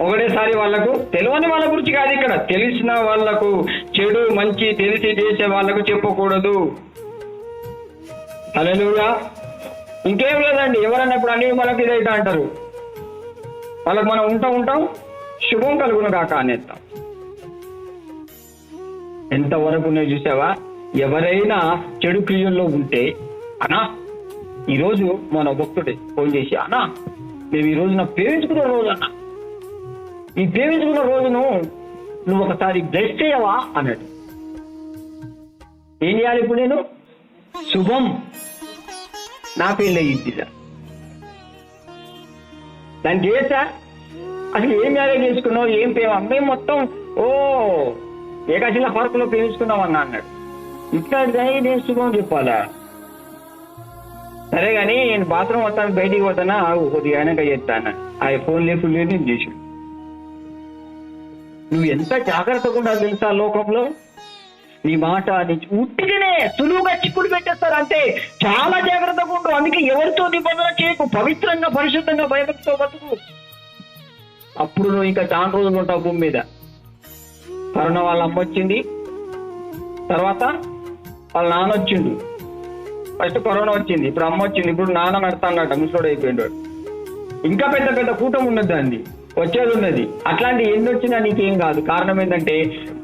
ఒకటేసారి వాళ్ళకు తెలియని వాళ్ళ గురించి కాదు, ఇక్కడ తెలిసిన వాళ్ళకు, చెడు మంచి తెలిసి చేసే వాళ్ళకు చెప్పకూడదు. హల్లెలూయా. ఇంకేం లేదండి. ఎవరన్నా ఇప్పుడు అన్ని మనకి ఇదైతే అంటారు, వాళ్ళకు మనం ఉంటాం శుభం కలుగును కాక అనేస్తాం. ఎంతవరకు నేను చూసావా? ఎవరైనా చెడు క్రియల్లో ఉంటే, అన్నా ఈరోజు మన భక్తుడే ఫోన్ చేసి, అన్నా మేము ఈ రోజున ప్రేమించుకున్న రోజు అన్నా, ఈ ప్రేమించుకున్న రోజును నువ్వు ఒకసారి బ్లెస్ చేయవా అన్నాడు. ఏం చేయాలి ఇప్పుడు నేను? శుభం నా పెళ్ళి అయ్యిందిరా దానికి చేసా. అసలు ఏం మ్యారేజ్ చేసుకున్నావు, ఏం ప్రేమ? మేము మొత్తం ఏకాశిలా పార్కులో ప్రేమించుకున్నాం అన్నా అన్నాడు. ఇట్లా నేను శుభం చెప్పాలా? సరే కానీ నేను బాత్రూమ్ వస్తాను, బయటికి పోతానా, కొద్దిగా వెనక చేస్తాను. ఆ ఫోన్ లేపు లేదు నేను చేసి. నువ్వు ఎంత జాగ్రత్తగా ఉండాలి తెలుసా? లోకంలో నీ మాట ఉట్టిగానే సులువుగా చిక్కుడు పెట్టేస్తారు అంతే. చాలా జాగ్రత్తగా ఉండు. అందుకే ఎవరితో నిబంధన చేయకు. పవిత్రంగా పరిశుద్ధంగా భయభక్తితో బతుకు. అప్పుడు నువ్వు ఇంకా చాలా రోజులు ఉంటావు భూమి మీద. కరోనా వాళ్ళ అమ్మ వచ్చింది, తర్వాత వాళ్ళ నాన్న వచ్చిండు. ఫస్ట్ కరోనా వచ్చింది, ఇప్పుడు అమ్మ వచ్చింది, ఇప్పుడు నాన్న నడతాడట, ముసలోడు అయిపోయిండు. ఇంకా పెద్ద పెద్ద కూటం ఉన్నది, దాన్ని వచ్చేది ఉన్నది. అట్లాంటి ఎన్ని వచ్చినా నీకేం కాదు. కారణం ఏంటంటే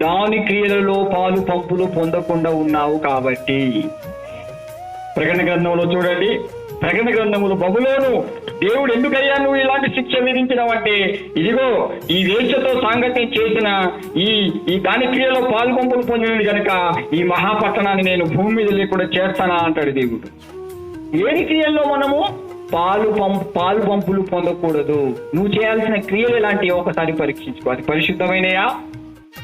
దాని క్రియలలో పాలు పంపులు పొందకుండా ఉన్నావు కాబట్టి. ప్రకటన గ్రంథంలో చూడండి, ప్రకటన గ్రంథంలో బబులోను దేవుడు ఎందుకయ్యా నువ్వు ఇలాంటి శిక్ష విధించినావంటే, ఇదిగో ఈ వేశ్యతో సాంగత్యం చేసిన ఈ దాని క్రియలో పాలు పంపులు పొందినది కనుక ఈ మహాపట్టణాన్ని నేను భూమి మీద లేకుండా చేస్తానా అంటాడు దేవుడు. ఏది క్రియల్లో మనము పాలు పంపులు పొందకూడదు. నువ్వు చేయాల్సిన క్రియలు ఎలాంటివి ఒకసారి పరీక్షించుకో. అది పరిశుద్ధమైనయా,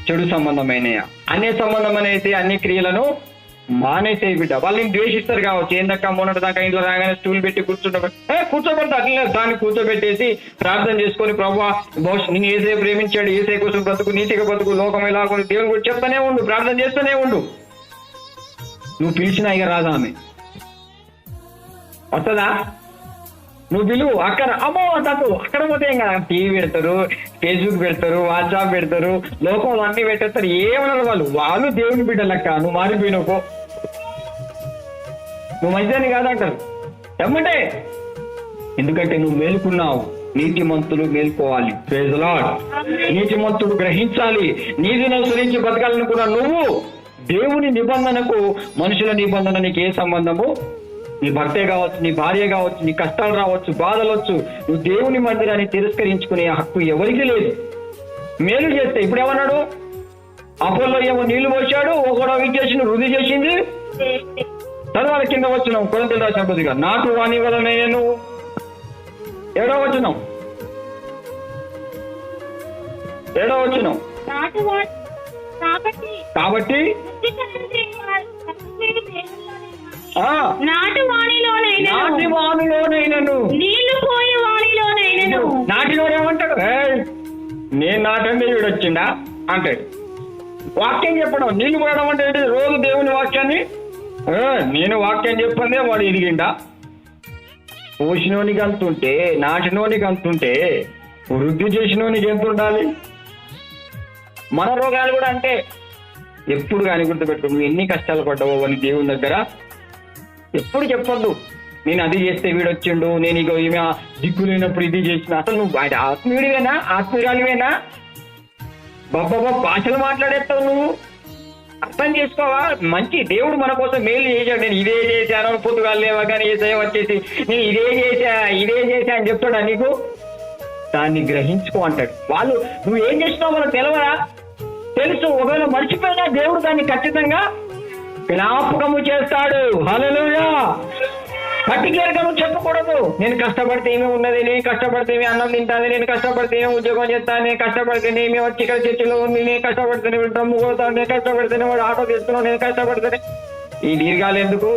చెడు సంబంధమైనయా? అనే సంబంధమైన అయితే అన్ని క్రియలను మానేసే బిడ్డ. వాళ్ళని ద్వేషిస్తారు కావచ్చు, ఏందక్క మొన్నటి దాకా ఇంట్లో రాగానే స్టూల్ పెట్టి కూర్చోబెడతా అట్లే దాన్ని కూర్చోబెట్టేసి ప్రార్థన చేసుకొని, ప్రభువా నేను ఏసే ప్రేమించాడు, ఏసే కోసం బ్రతుకు, నీతిగా బ్రతుకు, లోకం ఎలా దేవుని గురించి చెప్తానే ఉండు, ప్రార్థన చేస్తూనే ఉండు. నువ్వు పిలిచినా ఇక రాదా ఆమె వస్తుందా? నువ్వు పిలువు అక్కడ, అమ్మో తప్పు అక్కడ పోతే ఇంకా టీవీ పెడతారు, ఫేస్బుక్ పెడతారు, వాట్సాప్ పెడతారు, లోకంలో అన్ని పెట్టేస్తారు. ఏమన్నారు వాళ్ళు దేవుని బిడ్డలక్క, నువ్వు మారిపోయినావు, నువ్వు మంచిదని కాదంటారు ఏమంటే. ఎందుకంటే నువ్వు మేలుకున్నావు. నీతిమంతులు మేల్కోవాలి. Praise the lord. నీతిమంతుడు గ్రహించాలి. నీతిని అనుసరించి బతకాలనుకున్నా నువ్వు దేవుని నిబంధనకు మనుషుల నిబంధన నీకు ఏ సంబంధము? నీ భర్తే కావచ్చు, నీ భార్య కావచ్చు, నీ కష్టాలు రావచ్చు, బాధలు వచ్చు, నువ్వు దేవుని మందిరాన్ని తిరస్కరించుకునే హక్కు ఎవరికి లేదు. మేలు చేస్తే ఇప్పుడు ఏమన్నాడు? అపోల్లో ఏమో నీళ్లు పోసాడు, ఒకడో విచ్చేసి వృద్ధి చేసింది. తర్వాత కింద వచ్చినాం కొరింథీయులకు రాసిన పత్రిక, నాటు వాణి వలన నేను 7వ వచనం కాబట్టి నాటి వాణిలోనైనను నీళ్లు పోయి వాణిలోనైనను. నాటిలోనే ఏమంటాడు? నేను నాటండి వీడు వచ్చిండా అంటాడు. వాక్యం చెప్పడం, నీళ్లు పోయడం అంటే ఏంటి? రోజు దేవుని వాక్యాన్ని నేను వాక్యం చెప్పందే వాడు ఎదిగిండా? పోసినోనికి అంతుంటే, నాటినోనికి అంతుంటే, వృద్ధి చేసినోనికి ఎంత ఉండాలి? మన రోగాలు కూడా అంటే ఎప్పుడు కానీ గుర్తుపెట్టుకో, నువ్వు ఎన్ని కష్టాలు పడ్డావో అని దేవుని దగ్గర ఎప్పుడు చెప్పొద్దు. నేను అది చేస్తే వీడు వచ్చిండు, నేను ఇక ఈమె దిక్కు లేనప్పుడు ఇది చేసిన. అసలు నువ్వు ఆత్మీయుడివేనా, ఆత్మీయురాలివేనా? బాబా భాషలు మాట్లాడేస్తావు నువ్వు. అర్థం చేసుకోవా? మంచి దేవుడు మన కోసం మేలు చేశాడు. నేను ఇదే చేశాను, పొద్దుగాలు లేవా కానీ ఏసయ్య వచ్చేసి నేను ఇదే చేశా అని చెప్తాడా నీకు? దాన్ని గ్రహించుకో అంటాడు. వాళ్ళు నువ్వు ఏం చేసినావు మనకు తెలవరా? తెలుసు. ఒకవేళ మర్చిపోయినా దేవుడు దాన్ని ఖచ్చితంగా జ్ఞాపకము చేస్తాడు. హల్లెలూయా. పర్టికులర్గా చెప్పకూడదు, నేను కష్టపడితే ఏమీ ఉన్నది, నేను కష్టపడితే ఏమి అన్నం తింటాను, నేను కష్టపడితే ఏమి ఉద్యోగం చేస్తాను, నేను కష్టపడితేనే ఏమి వచ్చి ఇక్కడ చర్చిలో ఉంది, నేను కష్టపడితేనే డ్రమ్ము కొడతాను, నేను కష్టపడితేనే వాడు ఆటో తీసుకున్నాను, నేను కష్టపడితేనే. ఈ దీర్ఘాలు ఎందుకు?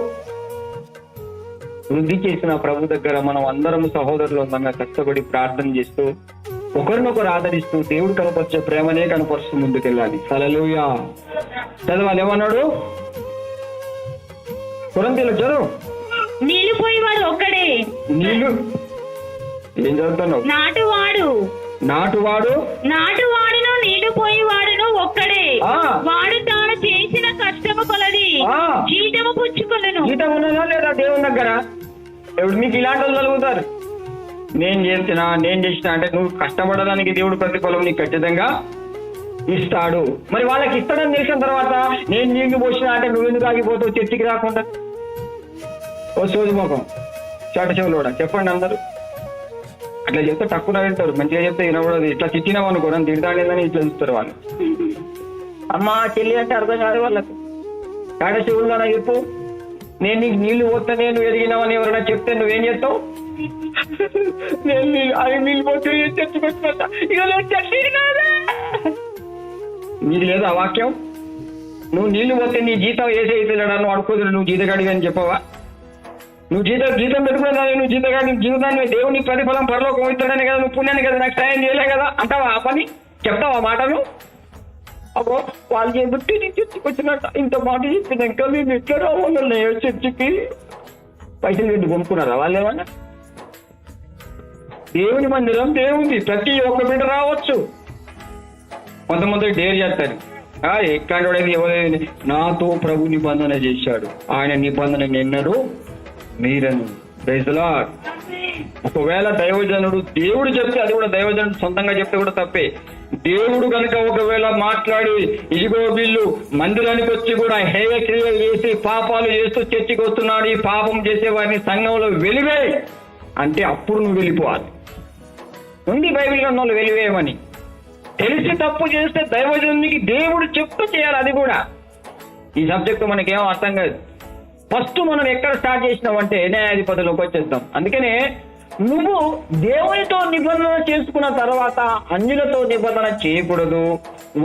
వృద్ధి చేసిన ప్రభు దగ్గర మనం అందరం సహోదరులు ఉందంగా కష్టపడి ప్రార్థన చేస్తూ ఒకరినొకరు ఆదరిస్తూ దేవుడు కనపరిచే ప్రేమనే కనపరుస్తూ ముందుకెళ్ళాలి. హల్లెలూయా. చదవాలి. ఏమన్నాడు? కొరింథీయులకు చదువు. నీళ్లు పోయేవాడు ఒక్కడే. నీళ్లు ఏం చదువుతున్నావు? నాటువాడును నీళ్లు పోయేవాడును ఒక్కడే. వాడు తాను చేసిన కష్టము కొలది జీతము పుచ్చుకొనును. జీతం ఉన్నదా లేదా దేవుని దగ్గర? ఎవడు మీకు ఇలాంటి వాళ్ళు కలుగుతారు? నేను చేసిన అంటే నువ్వు కష్టపడడానికి దేవుడు ప్రతిఫలం నీకు ఖచ్చితంగా ఇస్తాడు. మరి వాళ్ళకి ఇస్తాడని తెలిసిన తర్వాత నేను నీళ్లు పోసినా అంటే నువ్వు ఎందుకు ఆగిపోతావు చర్చికి రాకుండా? ఓ సోది ముఖం, చాట చెవులు కూడా చెప్పండి అందరూ. అట్లా చెప్తే తక్కువ వింటారు, మంచిగా చెప్తే వినకూడదు. ఇట్లా తిట్టినావు అనుకో, నన్ను తిడతాడేదని ఇట్లా చూస్తారు వాళ్ళు. అమ్మా చెల్లి అంటే అర్థం కాదు వాళ్ళకు. చాట చెవులు కూడా చెప్పు. నేను నీకు నీళ్లు పోతే నేను ఎదిగినావని ఎవరైనా చెప్తే నువ్వేం చేస్తావు? నేను నీళ్ళు పోతే చచ్చిపోతా, ఇక నీది లేదా వాక్యం? నువ్వు నీళ్లు పోతే నీ జీతం వేసే అవుతున్నాడా? నువ్వు అడుకోదు, నువ్వు జీతగాడివి అని చెప్పవా? నువ్వు జీతం పెట్టుకున్నా, నువ్వు జీవితాన్ని దేవుని ప్రతిఫలం పరలోకం ఇస్తాడని కదా, నువ్వు పుణ్యాన్ని కదా, నాకు సాయం చేయలే కదా అంటావా? ఆ పని చెప్తావా మాటలు? అబ్బో వాళ్ళు చెబుట్టి నీ చర్చికి వచ్చినట్ట ఇంత మాట చెప్పినాక మేము ఎట్లా రావాలన్నాయో చర్చికి? పైసలు పెట్టి కొనుక్కున్నారా వాళ్ళు ఏమన్నా? దేవుని మందిరం దేవుంది, ప్రతి ఒక్క బిడ్డ రావచ్చు. కొంతమంది డేర్ చేస్తారు, ఎక్కడైతే ఎవరైనా నాతో ప్రభు నిబంధన చేశాడు, ఆయన నిబంధన ఎన్నడూ మీరను. Praise the lord. ఒకవేళ దైవజనుడు దేవుడు చెప్తే అది కూడా దైవజనుడు సొంతంగా చెప్తే కూడా తప్పే. దేవుడు కనుక ఒకవేళ మాట్లాడి ఇదిగో వీళ్ళు మందిరానికి వచ్చి కూడా హేయ క్రియలు చేసి పాపాలు చేస్తూ చర్చికి వస్తున్నాడు, ఈ పాపం చేసే వారిని సంఘంలో వెలివేయి అంటే అప్పుడు నువ్వు వెళ్ళిపోవాలి. ఉంది బైబిల్ గ్రంథంలో వెలివేయమని. తెలిసి తప్పు చేస్తే దైవజనునికి దేవుడు చెప్తూ చేయాలి. అది కూడా ఈ సబ్జెక్టు మనకేమో అర్థం కాదు. ఫస్ట్ మనం ఎక్కడ స్టార్ట్ చేసినామంటే న్యాయాధిపతిలోకి వచ్చేద్దాం. అందుకనే నువ్వు దేవునితో నిబంధన చేసుకున్న తర్వాత అన్యులతో నిబంధన చేయకూడదు.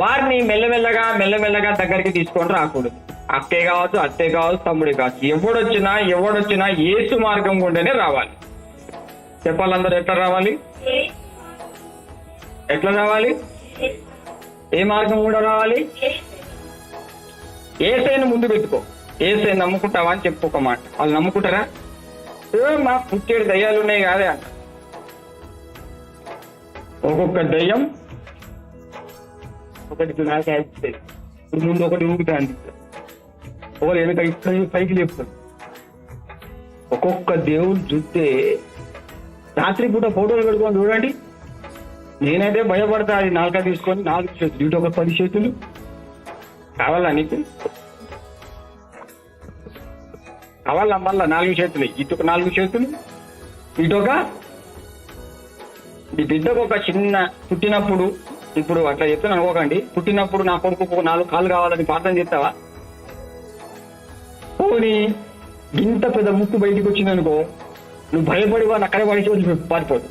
వారిని మెల్లమెల్లగా దగ్గరికి తీసుకొని రాకూడదు. అక్కే కావచ్చు, అత్తే కావచ్చు, తమ్ముడే కావచ్చు, ఎవడొచ్చినా యేసు మార్గం గుండానే రావాలి. చెప్పాలందరూ ఎట్లా రావాలి? ఏ మార్గం కూడా రావాలి? ఏసైని ముందు పెట్టుకో. ఏసై నమ్ముకుంటావా అని చెప్పు ఒక మాట. వాళ్ళు నమ్ముకుంటారా? మా పుట్టేడు దయ్యాలు ఉన్నాయి కాదే అంట. ఒక్కొక్క దయ్యం ఒకటి నాకు అనిపిస్తుంది. ఇప్పుడు ముందు ఒకటి ఊగుతా అనిపిస్తుంది, ఒకరు వెనక ఇక్కడ పైకి లేపుతారు. ఒక్కొక్క దేవుడు చూస్తే రాత్రి పూట ఫోటోలు పెట్టుకొని చూడండి. నేనైతే భయపడతా. అది 4 తీసుకొని 4 చేతులు, ఇటు ఒక 10 చేతులు కావాలా నీకు? కావాలా? మళ్ళా 4 చేతులు, ఇటు ఒక 4 చేతులు, ఇటు ఒక. ఈ బిడ్డకు ఒక చిన్న పుట్టినప్పుడు, ఇప్పుడు అట్లా చెప్తాను అనుకోకండి, పుట్టినప్పుడు నా కొడుకు 4 కాళ్ళు కావాలని ప్రార్థన చేస్తావా? పోనీ ఇంత పెద్ద ముక్కు బయటికి వచ్చిందనుకో, నువ్వు భయపడి వాడిని అక్కడే పడి పారిపోదు.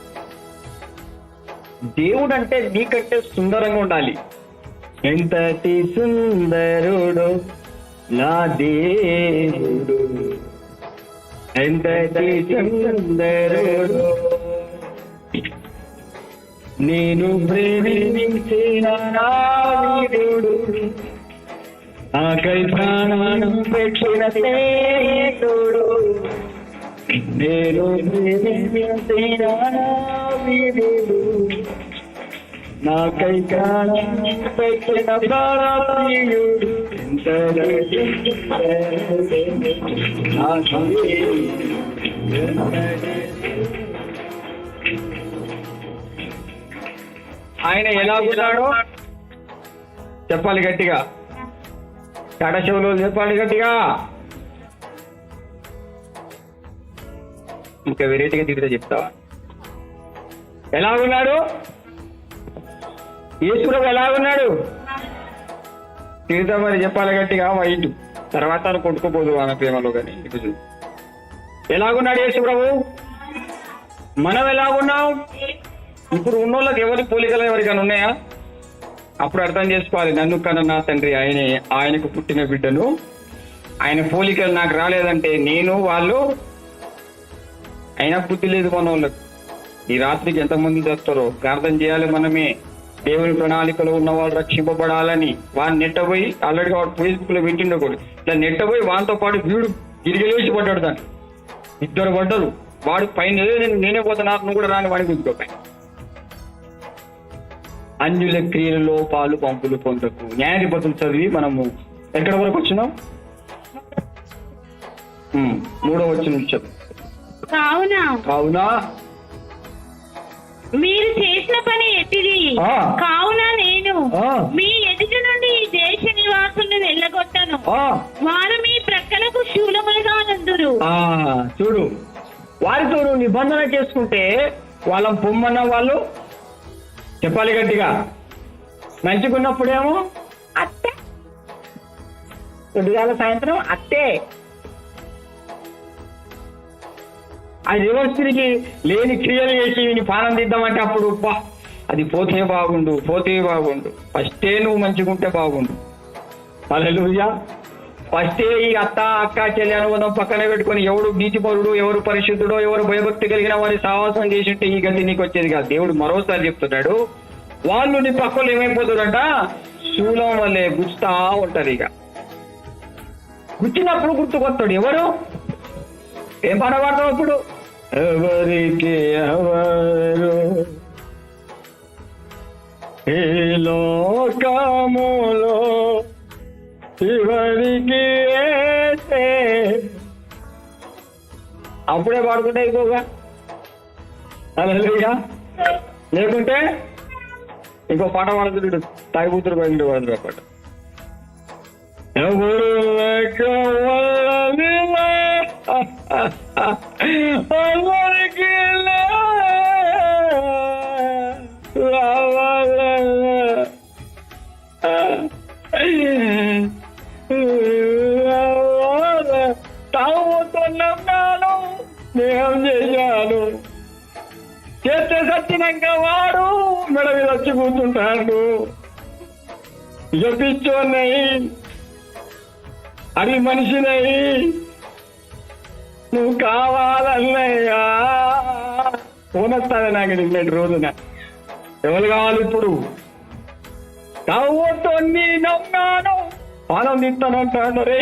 దేవుడు అంటే నీకంటే సుందరంగా ఉండాలి. ఎంతటి సుందరుడు నా దేవుడు, ఎంతటి సుందరుడు, నేను ప్రేమించిన నా వీరుడు, నాకై ప్రాణం పెట్టిన స్నేహితుడు, నేను ప్రేమించిన నా వీరుడు, నాకై ప్రాణం పెట్టిన ప్రాణప్రియుడు, ఆయన ఎలాగున్నాడో చెప్పాలి గట్టిగా. టాటా షోలో చెప్పాలి గట్టిగా. ఇంకా వెరైటీగా తిరిగితే చెప్తావా? ఎలాగున్నాడు? యేసుప్రభు ఎలాగున్నాడు? తిరుగుతా మరి చెప్పాలి గట్టిగా. వైట్ తర్వాత కొట్టుకోపోదు ఆయన ప్రేమలో. కానీ ఇప్పుడు ఎలాగున్నాడు యేసుప్రభు? మనం ఎలాగున్నాం? ఇప్పుడు ఉన్నోళ్ళకి ఎవరి పోలికలు ఎవరికైనా ఉన్నాయా? అప్పుడు అర్థం చేసుకోవాలి. నన్ను కన్నా నా తండ్రి ఆయనే, ఆయనకు పుట్టిన బిడ్డను, ఆయన పోలికలు నాకు రాలేదంటే నేను వాళ్ళు అయినా బుద్ధి లేదు మన వాళ్ళకు. ఈ రాత్రికి ఎంతమంది చేస్తారో ప్రార్థన చేయాలి. మనమే దేవుని ప్రణాళికలో ఉన్న వాళ్ళు రక్షింపబడాలని వాడిని నెట్టబోయి, ఆల్రెడీ వాడు ఫేస్బుక్ లో పెట్టిండో కూడా ఇట్లా నెట్టబోయి వాడితో పాటు వీడు గిరిగిలేసి పడ్డాడు. దాన్ని 2 పడ్డరు. వాడు పైన నేనే పోతా, నాకు నువ్వు కూడా రాని వాడిని గుర్తుకోపాయి. అన్యుల క్రియలలో పాలు పంపులు పొందకు. న్యాయాధిపతులు చదివి మనము ఎక్కడ వరకు వచ్చినాం? 3వ వచనం చదువు. కావున మీరు చేసిన పని ఎట్టిది? కావున నేను మీ ఎదుట నుండి ఈ దేశ నివాసులను వెళ్ళగొట్టను, వారు మీ ప్రక్కలకు శూలములుగా నందురు. చూడు, వారితో నువ్వు నిబంధన చేసుకుంటే వాళ్ళని పొమ్మన్న వాళ్ళు చెప్పాలి గట్టిగా. మంచిగున్నప్పుడేమో అత్తే, పొద్దుగాల సాయంత్రం అత్తే. అది రివర్స్ తిరిగి లేని క్రియలు చేసి నీ పానం తీద్దామంటే అప్పుడు అది పోతే బాగుండు. ఫస్టే నువ్వు మంచిగుంటే బాగుండు. హల్లెలూయా. ఫస్టే ఈ అత్త అక్క చెల్లి అనుబంధం పక్కన పెట్టుకొని ఎవడు నీతిపరుడు, ఎవరు పరిశుద్ధుడో, ఎవరు భయభక్తి కలిగిన వారి సావాసం చేసి ఉంటే ఈ గతి నీకు వచ్చేది కాదు. దేవుడు మరోసారి చెప్తున్నాడు, వాళ్ళు నీ పక్కలు ఏమైపోతారంట? శూలం వల్లే గుచ్చుతా ఉంటారు. ఇక గుచ్చినప్పుడు గుర్తుకొస్తాడు. ఎవరు? ఏం పాట పాడతావు ఇప్పుడు? ఎవరికి ఎవరు ఈ లోకములో ఎవరికి అప్పుడే పాడుకుంటే ఎక్కువగా హల్లెలూయా. లేకుంటే ఇంకో పాట పాడుతుడు తాగిపోతుడు బయట వాడు పాట. ఎవరు లేక వల్లనిలా ఎవరికి తాగుతున్నాను, స్నేహం చేశాను, చేస్తే సచ్చినాక వాడు మెడ మీద వచ్చి కూర్చుంటాడు. పిచ్చోన్నాయి, అది మనిషినై, నువ్వు కావాలన్నయ్యా పోనొస్తాను నాకు నిన్నటి రోజున. ఎవరు కావాలి ఇప్పుడు? తాగుతో నమ్మాను ఆనందిస్తానంటాను. రే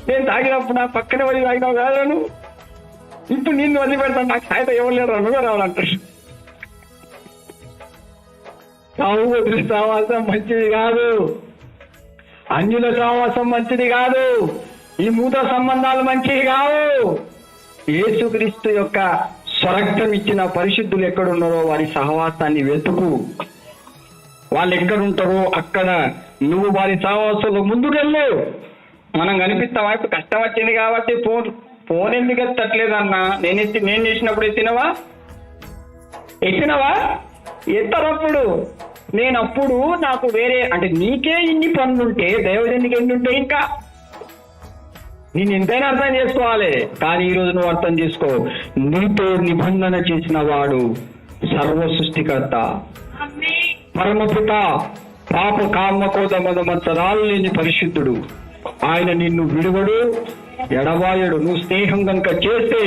నేను తాగినప్పుడు నా పక్కనే వదిలి తాగినావు కాదను, ఇప్పుడు నిన్ను వదిలిపెడతాను, నాకు సాయంత్రం ఎవరు లేరు అనుగా రావాలంటారు. తాగు వదిలి సావాసం మంచిది కాదు, అన్యుల సావాసం మంచిది కాదు, ఈ మూత సంబంధాలు మంచివి కావు. యేసుక్రీస్తు యొక్క స్వరక్తం ఇచ్చిన పరిశుద్ధులు ఎక్కడున్నారో వారి సహవాసాన్ని వెతుకు. వాళ్ళు ఎక్కడుంటారో అక్కడ నువ్వు వారి సహవాసంలో ముందుకెళ్ళు. మనం కనిపిస్తావా? ఇప్పుడు కష్టం వచ్చింది కాబట్టి ఫోన్ ఎందుకు ఎత్తట్లేదన్నా? నేను చేసినప్పుడు ఎత్తినవా? ఎత్తరప్పుడు నేనప్పుడు నాకు వేరే అంటే నీకే ఇన్ని పనులుంటే దైవజనికి ఎన్ని ఉంటాయి? ఇంకా నేను ఎంతైనా అర్థం చేసుకోవాలి. కానీ ఈరోజు నువ్వు అర్థం చేసుకో, నీతో నిబంధన చేసిన వాడు సర్వ సృష్టికర్త, పరమపిత, పాప కామ కోద మద మత్సరాలు లేని పరిశుద్ధుడు. ఆయన నిన్ను విడువడు, ఎడబాయడు. నువ్వు స్నేహం కనుక చేస్తే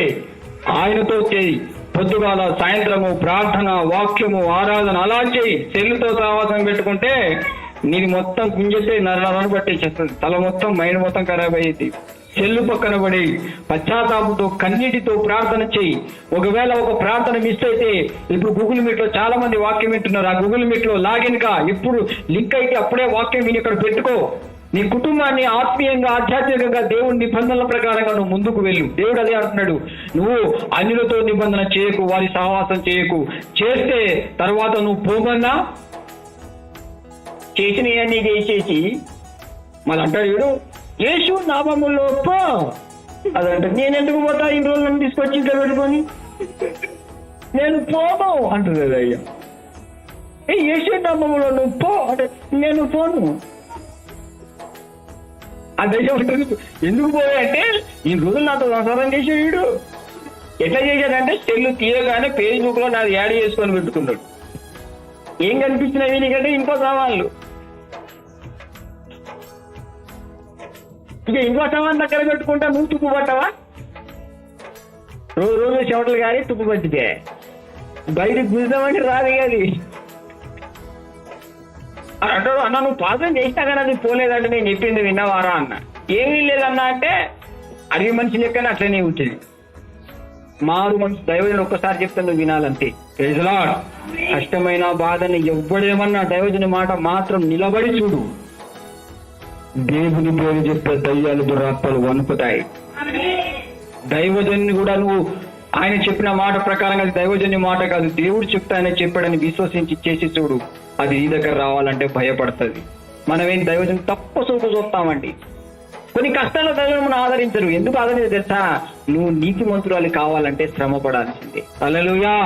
ఆయనతో చేయి. పొద్దుగాల సాయంత్రము ప్రార్థన, వాక్యము, ఆరాధన అలా చేయి. సెల్లుతో సావాసం పెట్టుకుంటే నీది మొత్తం కుంజెతే నరను పట్టేసేస్తుంది. తల మొత్తం మైండ్ మొత్తం ఖరాబ్ అయ్యేది. సెల్లు పక్కన పడి పశ్చాత్తాపంతో కన్నీటితో ప్రార్థన చేయి. ఒకవేళ ఒక ప్రార్థన మిస్ అయితే ఇప్పుడు గూగుల్ మీట్ లో చాలా మంది వాక్యం వింటున్నారు. ఆ గూగుల్ మీట్ లో లాగిన్ గా ఇప్పుడు లింక్ అయితే అప్పుడే వాక్యం విని ఇక్కడ పెట్టుకో. నీ కుటుంబాన్ని ఆత్మీయంగా ఆధ్యాత్మికంగా దేవుడి నిబంధనల ప్రకారంగా నువ్వు ముందుకు వెళ్ళు. దేవుడు అదే అంటున్నాడు, నువ్వు అన్యులతో నిబంధన చేయకు, వారి సహవాసం చేయకు. చేస్తే తర్వాత నువ్వు పోమన్నా చేసినవన్నీ చేసేసి మళ్ళీ అంటాడు వీడు యేసు నామములో పో అదంటే నేను ఎందుకు పోతా? ఇన్ని రోజులు నన్ను తీసుకొచ్చి ఇంట్లో పెట్టుకొని నేను పోను అంటుంది అయ్యా. యేసు నామములో నువ్వు పో అంటే నేను పోను. అదే ఎందుకు పోయాయంటే ఈ రోజులు నాతో సంసారం చేసాడు వీడు. ఎట్లా చేశాడంటే సెల్లు తీయగానే ఫేస్బుక్ లో నాది యాడ్ చేసుకొని పెట్టుకున్నాడు. ఏం కనిపించినవి నీకంటే ఇంకో సవాళ్ళు. ఇక ఇంకో సవాల్ దగ్గర పెట్టుకుంటా నువ్వు తుప్పు పట్టవా? రోజు చెమటలు కానీ తుప్పు పట్టితే బయటకు గుద్దామంటే రాదు అది అంటాడు. అన్న నువ్వు పాసం చేసినా కానీ అది పోలేదంటే నేను చెప్పింది విన్నవారా అన్న. ఏమీ లేదన్నా అంటే అడిగి మనిషి లెక్కనే అట్లనే ఉంటుంది. మారు మనసు దైవజన్ ఒక్కసారి చెప్తే నువ్వు వినాలంతే. కష్టమైన బాధని ఎవ్వడేమన్నా దైవజని మాట మాత్రం నిలబడి చూడు. దేవుని పేరు చెప్తే దయ్యాలు దురాత్మలు వణుకుతాయి. దైవజన్ని కూడా నువ్వు ఆయన చెప్పిన మాట ప్రకారంగా అది దైవజన్య మాట కాదు, దేవుడు చెప్తే ఆయన చెప్పాడని విశ్వసించి చేసి చూడు. అది నీ దగ్గర రావాలంటే భయపడుతుంది. మనమేం దైవజన్ తప్ప చూపు చూస్తామండి. కొన్ని కష్టాల దైవం ఆదరించరు. ఎందుకు ఆదరించరు తెలుసా? నువ్వు నీతి మంత్రాలు కావాలంటే శ్రమ పడాల్సిందే. హల్లెలూయా.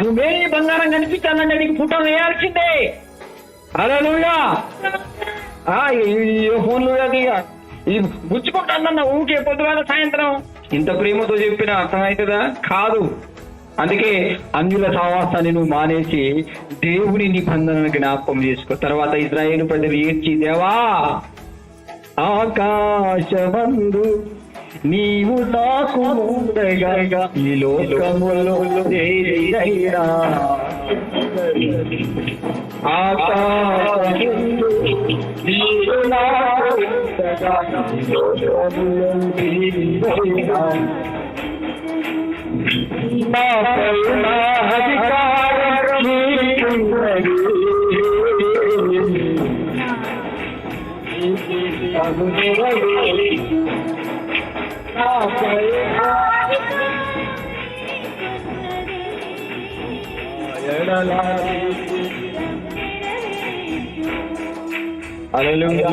నువ్వే బంగారం కనిపించాలంటే నీకు పుట్ట వేయాల్సిందే. హల్లెలూయా. ఫోన్లు గుచ్చుకుంటానన్న ఊకే పొద్దుగాల సాయంత్రం ఇంత ప్రేమతో చెప్పినా అర్థమవుతుందా? కాదు. అందుకే అన్యుల సహవాసాన్ని నువ్వు మానేసి దేవుని నిబంధనను జ్ఞాపకం చేసుకో. తర్వాత ఇశ్రాయేలు ప్రజలు ఏడ్చి, దేవా ఆకాశమందు నీవు నాకు ఉండగా ఈ లోకములో ఏదైనా ఆకాశమందు నీవు నాకు ఉండగా ఈ లోకములో ఏదైనా అధికారం నీకున్నది. హల్లెలూయా.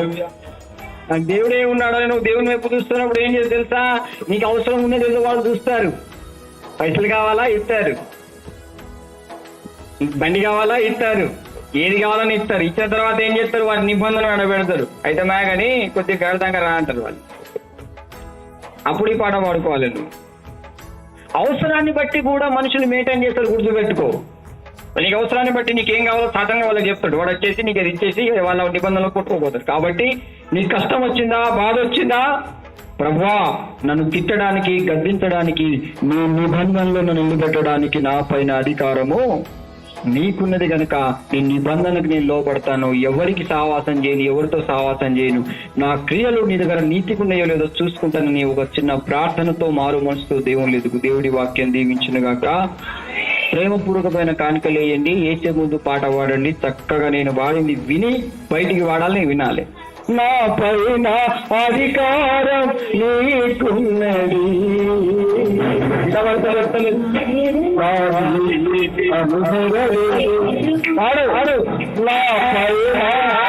నాకు దేవుడే ఉన్నాడని నువ్వు దేవుని వైపు చూస్తున్నప్పుడు ఏం చేసి తెలుసా, నీకు అవసరం ఉన్నది ఏదో వాళ్ళు చూస్తారు. పైసలు కావాలా ఇస్తారు, బండి కావాలా ఇస్తారు, ఏది కావాలని ఇస్తారు. ఇచ్చిన తర్వాత ఏం చేస్తారు, వాటి నిబంధనలు నడబెడతారు. అయితే కానీ కొద్దిగా గడతాక రా అంటారు వాళ్ళు. అప్పుడు ఈ పాట పాడుకోవాలి నువ్వు. అవసరాన్ని బట్టి కూడా మనుషులు మెయింటైన్ చేస్తారు, గుర్తుపెట్టుకో. నీకు అవసరాన్ని బట్టి నీకేం కావాలో సాధంగా వాళ్ళకి చెప్తాడు. వాడు వచ్చేసి నీకు అది ఇచ్చేసి వాళ్ళ నిబంధనలు కొట్టుకోపోతాడు. కాబట్టి నీకు కష్టం వచ్చిందా, బాధ వచ్చిందా, ప్రభువా నన్ను తిట్టడానికి, గద్దించడానికి, నీ నిబంధనలో నన్ను నిలబెట్టడానికి నా పైన అధికారము నీకున్నది కనుక నీ నిబంధనకు నేను లోపడతాను. ఎవరికి సావాసం చేయను, ఎవరితో సావాసం చేయను. నా క్రియలు నీ దగ్గర నీతికున్నాయో లేదో చూసుకుంటాను. నీ ఒక చిన్న ప్రార్థనతో మారు మనసుతో దేవుని ఎదుగు. దేవుడి వాక్యం దీవించునుగాక. ప్రేమపూర్వకమైన కానుకలు వేయండి, వేసే ముందు పాట పాడండి. చక్కగా నేను వాడింది విని బయటికి వాడాలి, నేను వినాలి. నా పైన అధికారం నీకున్నది. వాడు వాడు నా పైన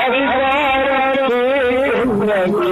అధికారం నీకున్నది.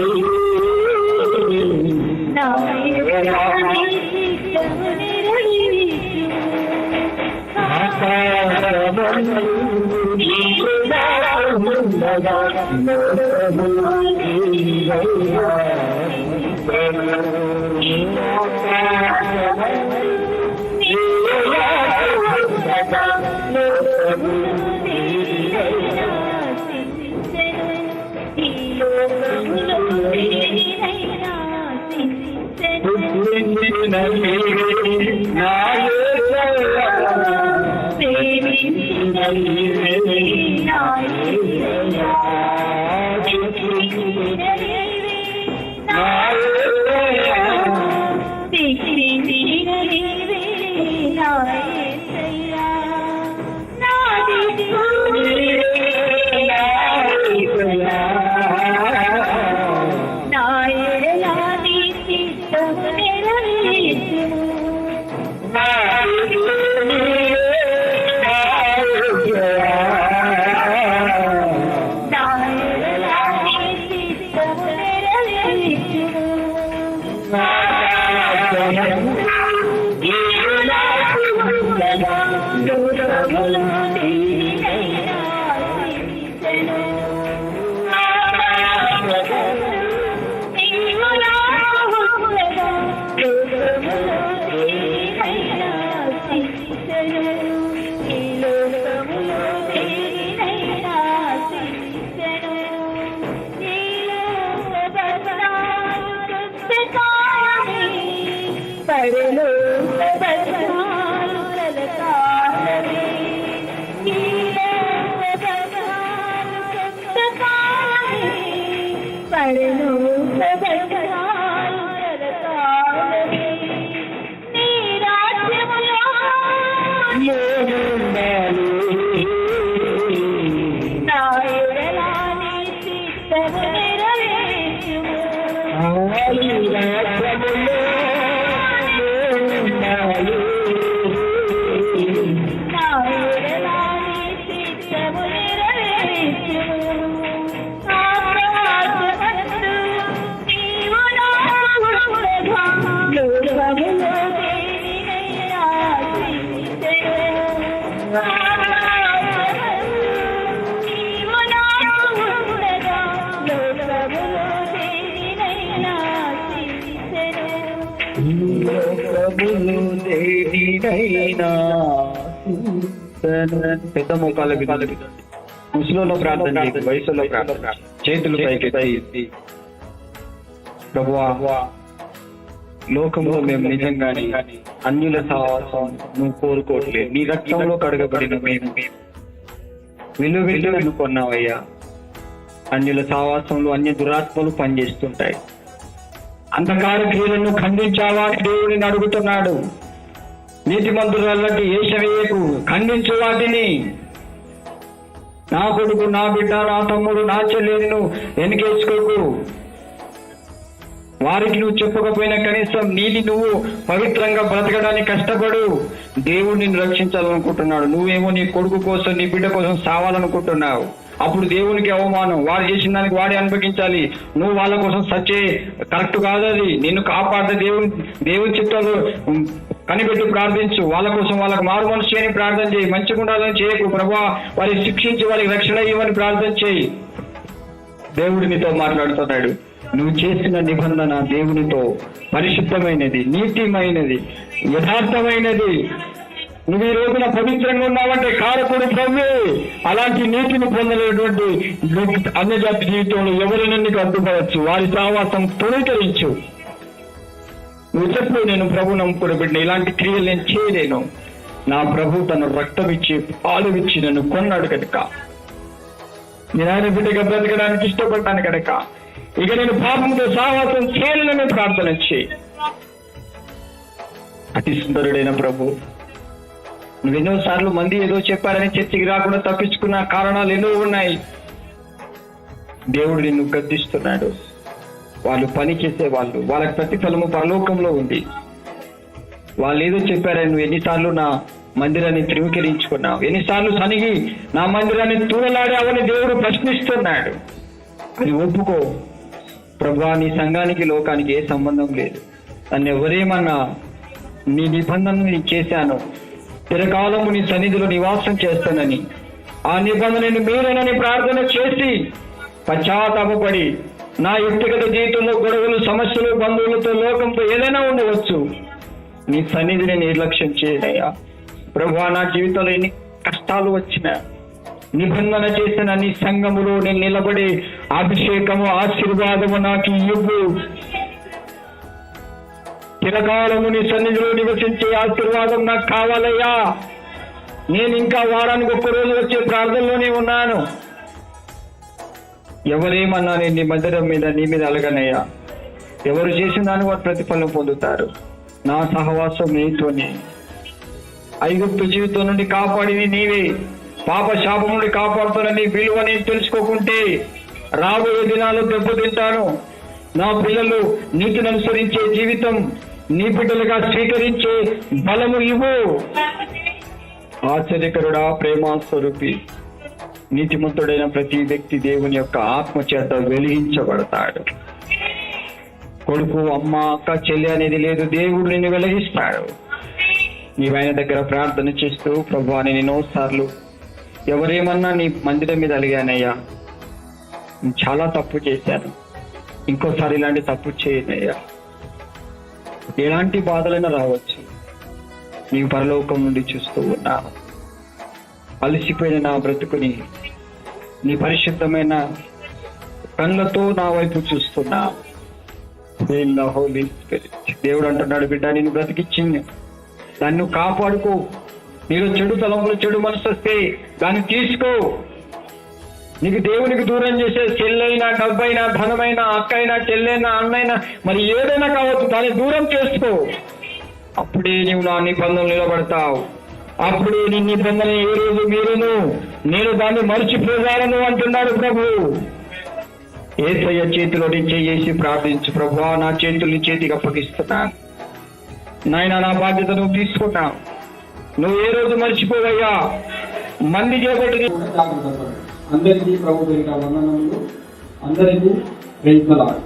పెద్ద మోకాళ్ళ ముసలిలో ప్రార్థన చేసి, వయసులో ప్రార్థన, చేతులు పైకి ప్రభువా లోకంలో మేము నిజంగానే అన్యుల సహవాసం నువ్వు కోరుకోవట్లేదు. నీ రక్తంలో కడగబడిన మేము విలువెళ్ళు కొన్నావయ్యా. అన్యుల సహవాసంలో అన్య దురాత్మలు పనిచేస్తుంటాయి. అంధకార క్రియలను ఖండించావా అని దేవుడిని అడుగుతున్నాడు. నీతిమంతులకి ఏషవేయకు, ఖండించు వాటిని. నా కొడుకు, నా బిడ్డ, నా తమ్ముడు, నా చెల్లెలను వెనకేసుకోకు. వారికి నువ్వు చెప్పకపోయినా కనీసం నీది నువ్వు పవిత్రంగా బ్రతకడానికి కష్టపడు. దేవుడు నిన్ను రక్షించాలనుకుంటున్నాడు. నువ్వేమో నీ కొడుకు కోసం, నీ బిడ్డ కోసం సావాలనుకుంటున్నావు. అప్పుడు దేవునికి అవమానం. వాడు చేసిన దానికి వాడే అనుభవించాలి. నువ్వు వాళ్ళ కోసం సచ్చే కరెక్ట్ కాదు. అది నిన్ను కాపాడితే దేవుని చిత్తాలు కనిపెట్టి ప్రార్థించు. వాళ్ళ కోసం వాళ్ళకి మారు మనసు చేయని ప్రార్థన చేయి. మంచిగా ఉండాలని చేయకు. ప్రభువా వారిని శిక్షించి వారికి రక్షణ ఇవ్వని ప్రార్థన చేయి. దేవుడు నీతో మాట్లాడుతున్నాడు. నువ్వు చేసిన నిబంధన దేవునితో పరిశుద్ధమైనది, నీతిమైనది, యథార్థమైనది. నువ్వు ఈ రోజున పవిత్రంగా ఉన్నావంటే కారకుడు ప్రభువే. అలాంటి నీతిని పొందలేటువంటి అన్యజాతి జీవితంలో ఎవరైనా నీకు అడ్డుపడవచ్చు. వారి సహవాసం తృణీకరించు. నువ్వు చెప్పు, నేను ప్రభు నమ్ముకునే బిడ్డ, ఇలాంటి క్రియలు నేను చేయలేను. నా ప్రభు తన రక్తం ఇచ్చి పాలు ఇచ్చి నన్ను కొన్నాడు కనుక, నేను ఆయన బిడ్డగా బ్రతకడానికి ఇష్టపడ్డాను కనుక ఇక నేను పాపంతో సహవాసం చేయలేనని ప్రార్థన చేయి. అతి సుందరుడైన ప్రభు, నువ్వెన్నోసార్లు మంది ఏదో చెప్పారని చర్చికి రాకుండా తప్పించుకున్న కారణాలు ఎన్నో ఉన్నాయి. దేవుడు నిన్ను గద్దిస్తున్నాడు. వాళ్ళు పని చేసే వాళ్ళు, వాళ్ళకి ప్రతిఫలము పరలోకంలో ఉంది. వాళ్ళు ఏదో చెప్పారని నువ్వు ఎన్నిసార్లు నా మందిరాన్ని ధృవీకరించుకున్నావు, ఎన్నిసార్లు సనిగి నా మందిరాన్ని తూలలాడావని దేవుడు ప్రశ్నిస్తున్నాడు. అది ఒప్పుకో. ప్రభువా, నీ సంఘానికి లోకానికి ఏ సంబంధం లేదు. నన్ను ఎవరేమన్నా, నీ నిబంధన నేను చేశాను, చిరకాలము నీ సన్నిధిలో నివాసం చేస్తానని, ఆ నిబంధనని మీరేనని ప్రార్థన చేసి పశ్చాత్తాపపడి, నా వ్యక్తిగత జీవితంలో గొడవలు, సమస్యలు, బంధువులతో, లోకంతో ఏదైనా ఉండవచ్చు, నీ సన్నిధిని నిర్లక్ష్యం చేయనయ్యా. ప్రభువా, నా జీవితంలో ఎన్ని కష్టాలు వచ్చినా నిబంధన చేసిన నీ సంఘములో నేను నిలబడి అభిషేకము, ఆశీర్వాదము నాకు ఇవ్వు. చిరకాలము నీ సన్నిధిలో నివసించే ఆశీర్వాదం నాకు కావాలయ్యా. నేను ఇంకా వారానికి ఒక్కరోజు వచ్చే ప్రార్థనలోనే ఉన్నాను. ఎవరేమన్నా నేను నీ మందిరం మీద, నీ మీద అలగనయ్యా. ఎవరు చేసిన దాన్ని వారు ప్రతిఫలం పొందుతారు. నా సహవాసం నీతోనే. ఐగుప్తు జీవితం నుండి కాపాడింది నీవే. పాప శాపం నుండి కాపాడుతున్న నీ విలువ నేను తెలుసుకోకుంటే రాబోయే దినాలు దెబ్బతింటాను. నా పిల్లలు నీతిని అనుసరించే జీవితం నీ బిడ్డలుగా స్వీకరించే బలము ఇవ్వు. ఆశ్చర్యకరుడా, ప్రేమ స్వరూపి, నీతిమంతుడైన ప్రతి వ్యక్తి దేవుని యొక్క ఆత్మ చేత వెలిగించబడతాడు. కొడుకు, అమ్మ, అక్క, చెల్లి అనేది లేదు. దేవుడు నిన్ను వెలిగిస్తాడు. నీవైన దగ్గర ప్రార్థన చేస్తూ, ప్రభువా, నేను ఎన్నోసార్లు ఎవరేమన్నా నీ మందిరం మీద అలిగానయ్యా, చాలా తప్పు చేశాను, ఇంకోసారి ఇలాంటి తప్పు చేయనయ్యా. ఎలాంటి బాధలైనా రావచ్చు, నీవు పరలోకం నుండి చూస్తూ ఉన్నా. అలసిపోయిన నా బ్రతుకుని నీ పరిశుద్ధమైన కళ్ళతో నా వైపు చూస్తున్నా. హోలీ స్పిరిట్, దేవుడు అంటున్నాడు, బిడ్డ, నేను బ్రతికిచ్చింది, దాన్ని నువ్వు కాపాడుకో. నీలో చెడు తలంపులు, చెడు మనసు వస్తే దాన్ని తీసుకో. నీకు దేవునికి దూరం చేసే చెల్లైనా, డబ్బైనా, ధనమైనా, అక్కైనా, చెల్లైనా, అన్నైనా, మరి ఏదైనా కావచ్చు, దాన్ని దూరం చేసుకో. అప్పుడే నీవు నా నిబంధనలు నిలబడతావు. అప్పుడే నీ నిబంధన ఏ రోజు మీరును నేను దాన్ని మర్చిపోయాలను అంటున్నాడు ప్రభు. యేసయ్య చేతిలో నీ చేసి ప్రార్థించు. ప్రభువా, నా చేతులు నీ చేతికి అప్పగిస్తున్నాను. నాయన, నా బాధ్యత నువ్వు తీసుకున్నావు. నువ్వు ఏ రోజు మర్చిపోవయ్యా. మంది చేపట్టి అందరికీ ప్రభు పేరిట వందనములు. అందరికీ ప్రైజ్ ది లార్డ్.